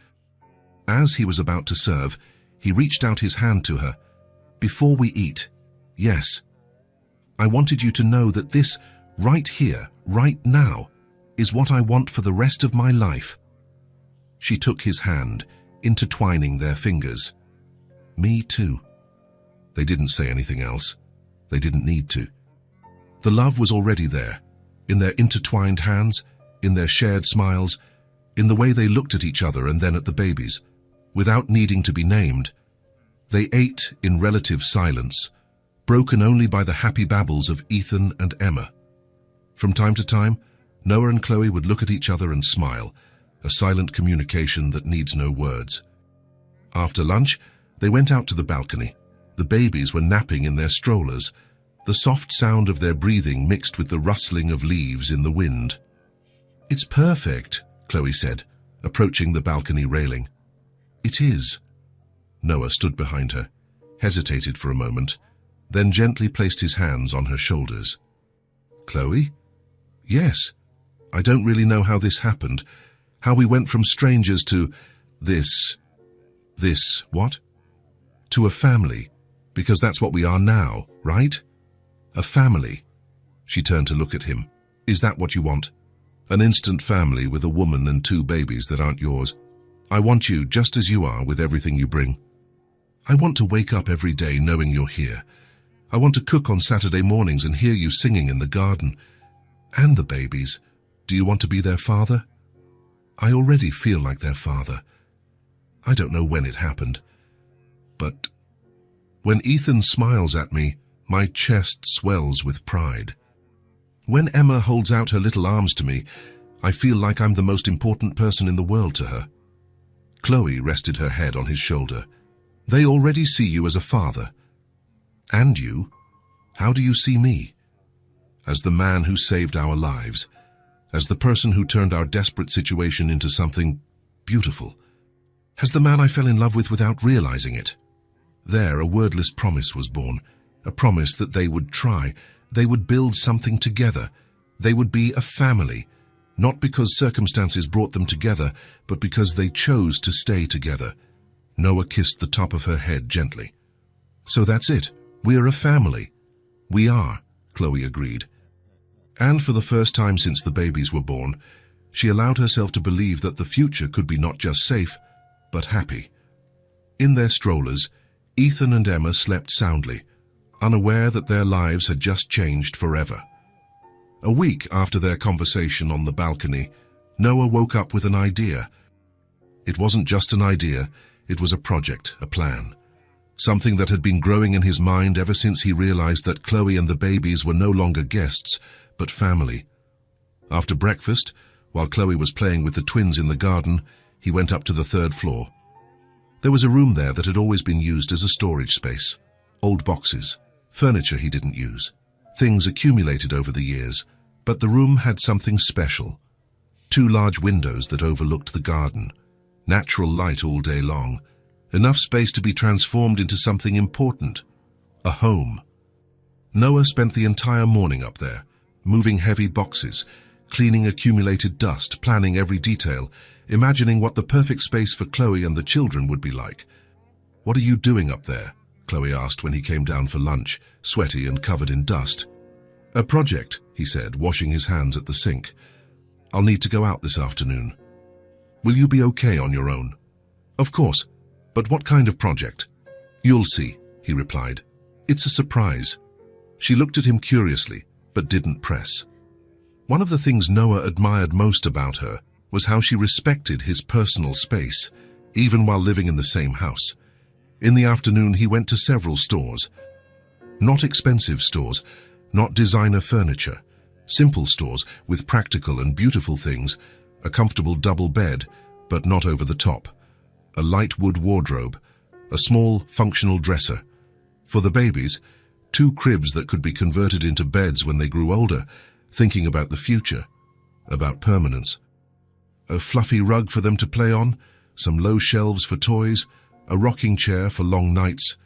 As he was about to serve, he reached out his hand to her. "Before we eat, yes. I wanted you to know that this, right here, right now, is what I want for the rest of my life." She took his hand, intertwining their fingers. "Me too." They didn't say anything else. They didn't need to. The love was already there, in their intertwined hands, in their shared smiles, in the way they looked at each other and then at the babies, without needing to be named. They ate in relative silence, broken only by the happy babbles of Ethan and Emma. From time to time, Noah and Chloe would look at each other and smile, a silent communication that needs no words. After lunch, they went out to the balcony. The babies were napping in their strollers, the soft sound of their breathing mixed with the rustling of leaves in the wind. "It's perfect," Chloe said, approaching the balcony railing. "It is." Noah stood behind her, hesitated for a moment, then gently placed his hands on her shoulders. "Chloe?" "Yes. I don't really know how this happened, how we went from strangers to this, what? To a family, because that's what we are now, right? A family." She turned to look at him. "Is that what you want? An instant family with a woman and 2 babies that aren't yours? I want you just as you are with everything you bring. I want to wake up every day knowing you're here. I want to cook on Saturday mornings and hear you singing in the garden. And the babies. Do you want to be their father? I already feel like their father. I don't know when it happened, but when Ethan smiles at me, my chest swells with pride. When Emma holds out her little arms to me, I feel like I'm the most important person in the world to her." Chloe rested her head on his shoulder. "They already see you as a father. And you? How do you see me? As the man who saved our lives, as the person who turned our desperate situation into something beautiful, as the man I fell in love with without realizing it." There, a wordless promise was born, a promise that they would try, they would build something together, they would be a family, not because circumstances brought them together, but because they chose to stay together. Noah kissed the top of her head gently. "So that's it. We're a family." "We are," Chloe agreed. And for the first time since the babies were born, she allowed herself to believe that the future could be not just safe, but happy. In their strollers, Ethan and Emma slept soundly, unaware that their lives had just changed forever. A week after their conversation on the balcony, Noah woke up with an idea. It wasn't just an idea, it was a project, a plan. Something that had been growing in his mind ever since he realized that Chloe and the babies were no longer guests, but family. After breakfast, while Chloe was playing with the twins in the garden, he went up to the 3rd floor. There was a room there that had always been used as a storage space. Old boxes, furniture he didn't use. Things accumulated over the years, but the room had something special. 2 large windows that overlooked the garden, natural light all day long, enough space to be transformed into something important, a home. Noah spent the entire morning up there, moving heavy boxes, cleaning accumulated dust, planning every detail, imagining what the perfect space for Chloe and the children would be like. "What are you doing up there?" Chloe asked when he came down for lunch, sweaty and covered in dust. "A project," he said, washing his hands at the sink. "I'll need to go out this afternoon." "Will you be okay on your own?" "Of course. But what kind of project?" "You'll see," he replied. "It's a surprise." She looked at him curiously, but didn't press. One of the things Noah admired most about her was how she respected his personal space, even while living in the same house. In the afternoon, he went to several stores. Not expensive stores, not designer furniture. Simple stores with practical and beautiful things, a comfortable double bed, but not over the top. A light wood wardrobe, a small, functional dresser. For the babies, 2 cribs that could be converted into beds when they grew older, thinking about the future, about permanence. A fluffy rug for them to play on, some low shelves for toys, a rocking chair for long nights,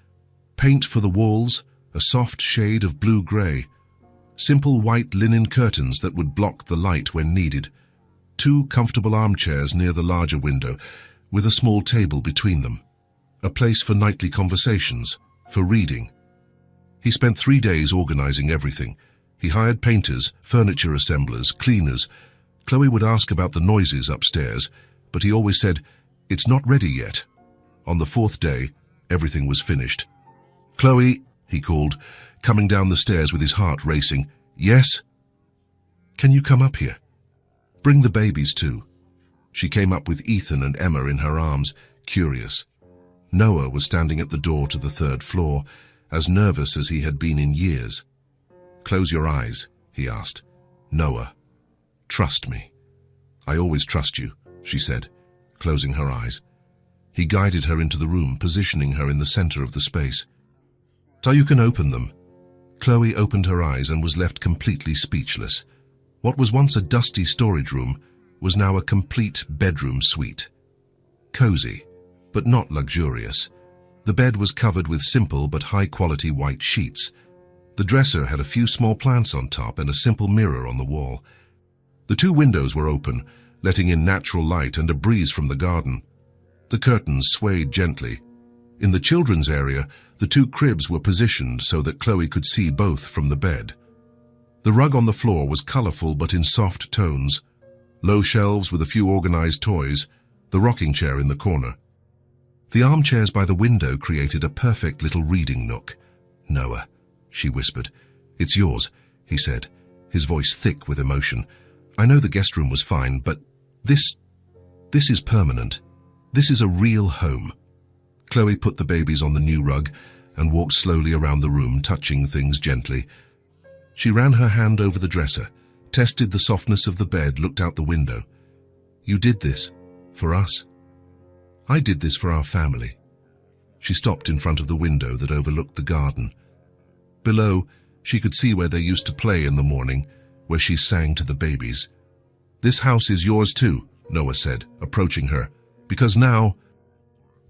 paint for the walls, a soft shade of blue-gray, simple white linen curtains that would block the light when needed, 2 comfortable armchairs near the larger window, with a small table between them, a place for nightly conversations, for reading. He spent 3 days organizing everything. He hired painters, furniture assemblers, cleaners. Chloe would ask about the noises upstairs, but he always said, "It's not ready yet." On the 4th day, everything was finished. "Chloe," he called, coming down the stairs with his heart racing. "Yes?" "Can you come up here? Bring the babies too." She came up with Ethan and Emma in her arms, curious. Noah was standing at the door to the 3rd floor, as nervous as he had been in years. "Close your eyes," he asked. "Noah, trust me." "I always trust you," she said, closing her eyes. He guided her into the room, positioning her in the center of the space. "So you can open them." Chloe opened her eyes and was left completely speechless. What was once a dusty storage room was now a complete bedroom suite. Cozy, but not luxurious. The bed was covered with simple but high-quality white sheets. The dresser had a few small plants on top and a simple mirror on the wall. The 2 windows were open, letting in natural light and a breeze from the garden. The curtains swayed gently. In the children's area, the 2 cribs were positioned so that Chloe could see both from the bed. The rug on the floor was colorful but in soft tones. Low shelves with a few organized toys, the rocking chair in the corner. The armchairs by the window created a perfect little reading nook. "Noah," she whispered. "It's yours," he said, his voice thick with emotion. "I know the guest room was fine, but this is permanent. This is a real home." Chloe put the babies on the new rug and walked slowly around the room, touching things gently. She ran her hand over the dresser, tested the softness of the bed, looked out the window. "You did this for us. I did this for our family." She stopped in front of the window that overlooked the garden. Below, she could see where they used to play in the morning, where she sang to the babies. "This house is yours too," Noah said, approaching her, "because now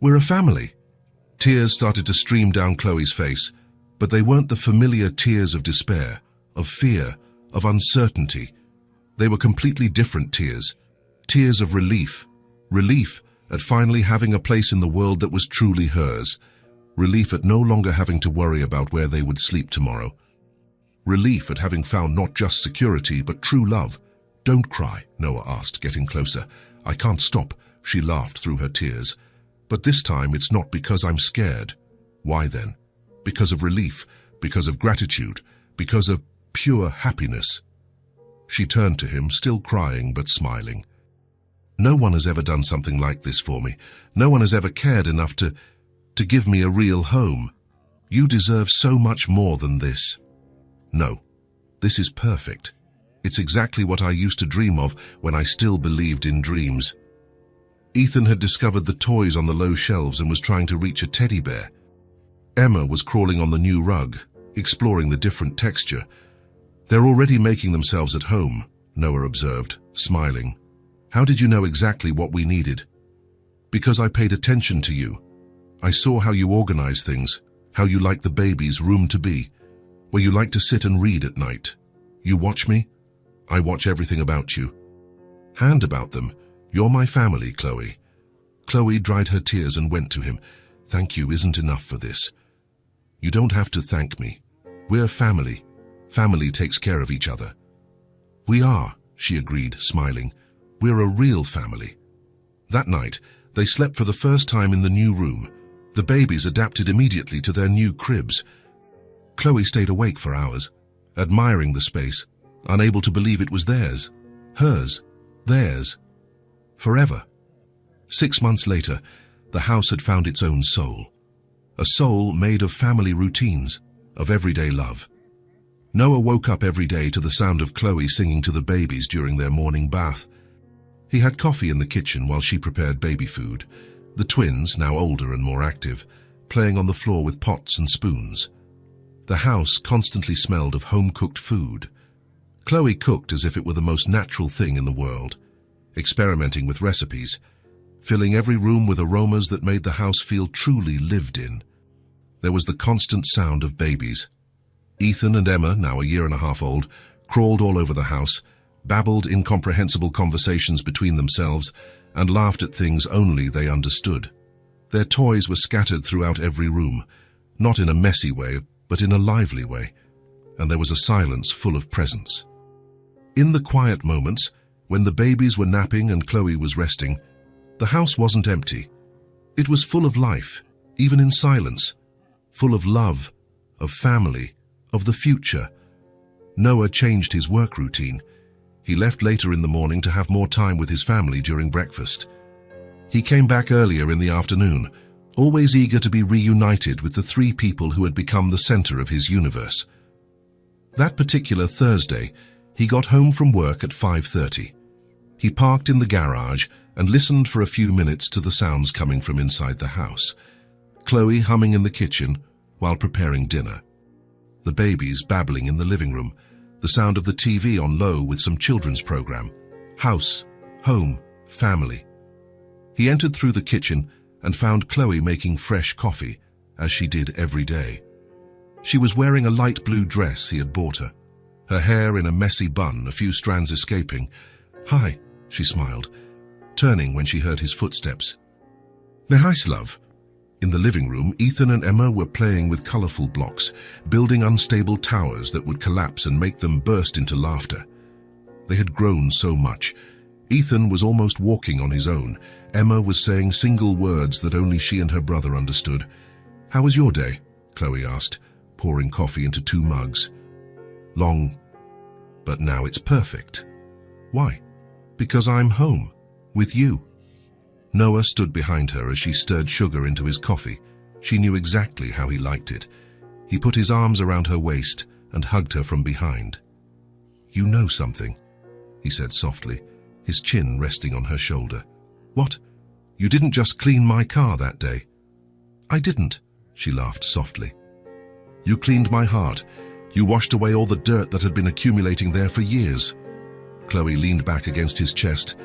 we're a family." Tears started to stream down Chloe's face, but they weren't the familiar tears of despair, of fear, of uncertainty. They were completely different tears. Tears of relief. Relief at finally having a place in the world that was truly hers. Relief at no longer having to worry about where they would sleep tomorrow. Relief at having found not just security, but true love. "Don't cry," Noah asked, getting closer. "I can't stop," she laughed through her tears. But this time it's not because I'm scared. Why then? Because of relief, because of gratitude, because of pure happiness. She turned to him, still crying but smiling. No one has ever done something like this for me. No one has ever cared enough to give me a real home. You deserve so much more than this. No, this is perfect. It's exactly what I used to dream of when I still believed in dreams. Ethan had discovered the toys on the low shelves and was trying to reach a teddy bear. Emma was crawling on the new rug, exploring the different texture. They're already making themselves at home, Noah observed, smiling. How did you know exactly what we needed? Because I paid attention to you. I saw how you organize things, how you like the baby's room to be, where you like to sit and read at night. You watch me? I watch everything about you. And about them. You're my family, Chloe. Chloe dried her tears and went to him. Thank you isn't enough for this. You don't have to thank me. We're family. Family takes care of each other. We are, she agreed, smiling. We're a real family. That night, they slept for the first time in the new room. The babies adapted immediately to their new cribs. Chloe stayed awake for hours, admiring the space, unable to believe it was theirs. Hers. Theirs. Forever. 6 months later, the house had found its own soul. A soul made of family routines, of everyday love. Noah woke up every day to the sound of Chloe singing to the babies during their morning bath. He had coffee in the kitchen while she prepared baby food, the twins, now older and more active, playing on the floor with pots and spoons. The house constantly smelled of home-cooked food. Chloe cooked as if it were the most natural thing in the world, experimenting with recipes, filling every room with aromas that made the house feel truly lived in. There was the constant sound of babies. Ethan and Emma, now a year and a half old, crawled all over the house, babbled incomprehensible conversations between themselves, and laughed at things only they understood. Their toys were scattered throughout every room, not in a messy way, but in a lively way, and there was a silence full of presence. In the quiet moments, when the babies were napping and Chloe was resting, the house wasn't empty. It was full of life, even in silence, full of love, of family, of the future. Noah changed his work routine. He left later in the morning to have more time with his family during breakfast. He came back earlier in the afternoon, always eager to be reunited with the 3 people who had become the center of his universe. That particular Thursday, he got home from work at 5:30. He parked in the garage and listened for a few minutes to the sounds coming from inside the house. Chloe humming in the kitchen while preparing dinner. The babies babbling in the living room, the sound of the TV on low with some children's program. House, home, family. He entered through the kitchen and found Chloe making fresh coffee, as she did every day. She was wearing a light blue dress he had bought her, her hair in a messy bun, a few strands escaping. "Hi," she smiled, turning when she heard his footsteps. "Nice, love." In the living room, Ethan and Emma were playing with colorful blocks, building unstable towers that would collapse and make them burst into laughter. They had grown so much. Ethan was almost walking on his own. Emma was saying single words that only she and her brother understood. "How was your day?" Chloe asked, pouring coffee into 2 mugs. "Long, but now it's perfect." "Why?" "Because I'm home, with you." Noah stood behind her as she stirred sugar into his coffee. She knew exactly how he liked it. He put his arms around her waist and hugged her from behind. "You know something," he said softly, his chin resting on her shoulder. "What? You didn't just clean my car that day." "I didn't," she laughed softly. "You cleaned my heart. You washed away all the dirt that had been accumulating there for years." Chloe leaned back against his chest.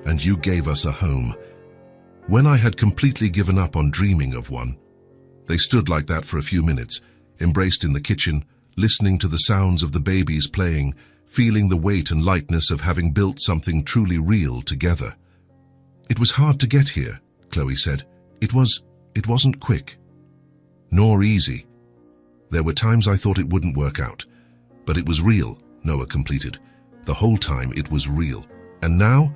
"And you gave us a home. When I had completely given up on dreaming of one." They stood like that for a few minutes, embraced in the kitchen, listening to the sounds of the babies playing, feeling the weight and lightness of having built something truly real together. "It was hard to get here," Chloe said. It wasn't quick. Nor easy. There were times I thought it wouldn't work out. But it was real," Noah completed. "The whole time it was real. And now?"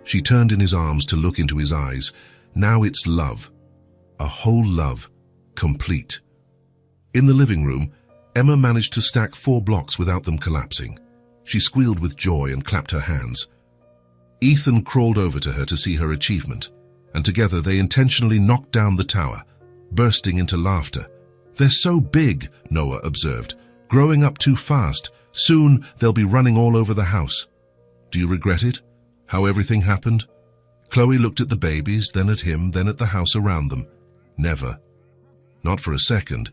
She turned in his arms to look into his eyes. "Now it's love. A whole love, complete. In the living room, Emma managed to stack 4 blocks without them collapsing. She squealed with joy and clapped her hands. Ethan crawled over to her to see her achievement, and together they intentionally knocked down the tower, bursting into laughter. "They're so big," Noah observed, "growing up too fast. Soon they'll be running all over the house." "Do you regret it? How everything happened?" Chloe looked at the babies, then at him, then at the house around them. "Never. Not for a second.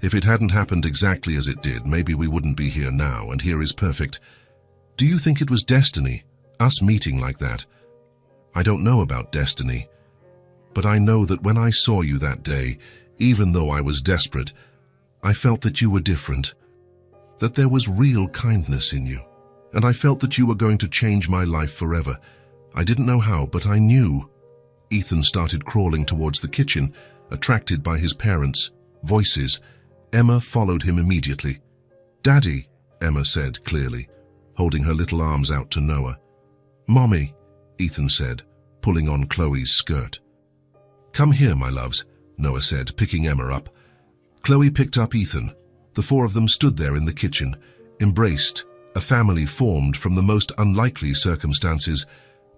If it hadn't happened exactly as it did, maybe we wouldn't be here now, and here is perfect. Do you think it was destiny, us meeting like that?" "I don't know about destiny, but I know that when I saw you that day, even though I was desperate, I felt that you were different, that there was real kindness in you, and I felt that you were going to change my life forever. I didn't know how, but I knew." Ethan started crawling towards the kitchen, attracted by his parents' voices. Emma followed him immediately. "Daddy," Emma said clearly, holding her little arms out to Noah. "Mommy," Ethan said, pulling on Chloe's skirt. "Come here, my loves," Noah said, picking Emma up. Chloe picked up Ethan. The 4 of them stood there in the kitchen, embraced, a family formed from the most unlikely circumstances,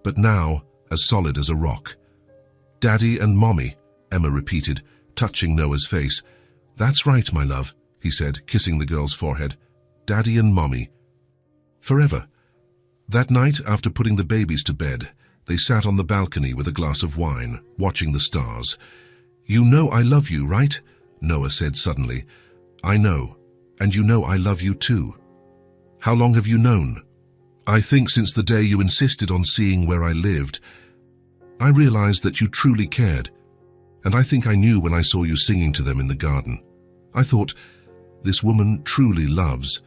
but now as solid as a rock. "Daddy and Mommy," Emma repeated, touching Noah's face. "That's right, my love," he said, kissing the girl's forehead. "Daddy and Mommy. Forever." That night, after putting the babies to bed, they sat on the balcony with a glass of wine, watching the stars. "You know I love you, right?" Noah said suddenly. "I know, and you know I love you too." "How long have you known?" "I think since the day you insisted on seeing where I lived. I realized that you truly cared, and I think I knew when I saw you singing to them in the garden. I thought, this woman truly loves,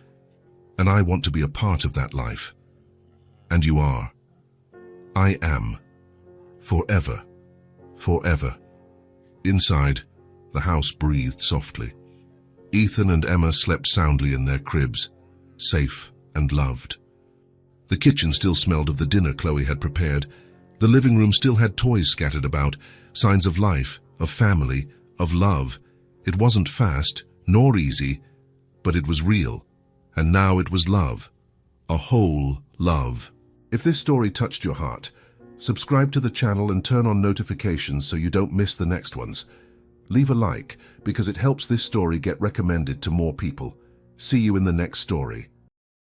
and I want to be a part of that life. And you are. I am. Forever. Forever." Inside, the house breathed softly. Ethan and Emma slept soundly in their cribs, safe and loved. The kitchen still smelled of the dinner Chloe had prepared. The living room still had toys scattered about, signs of life, of family, of love. It wasn't fast, nor easy, but it was real. And now it was love. A whole love. If this story touched your heart, subscribe to the channel and turn on notifications so you don't miss the next ones. Leave a like, because it helps this story get recommended to more people. See you in the next story.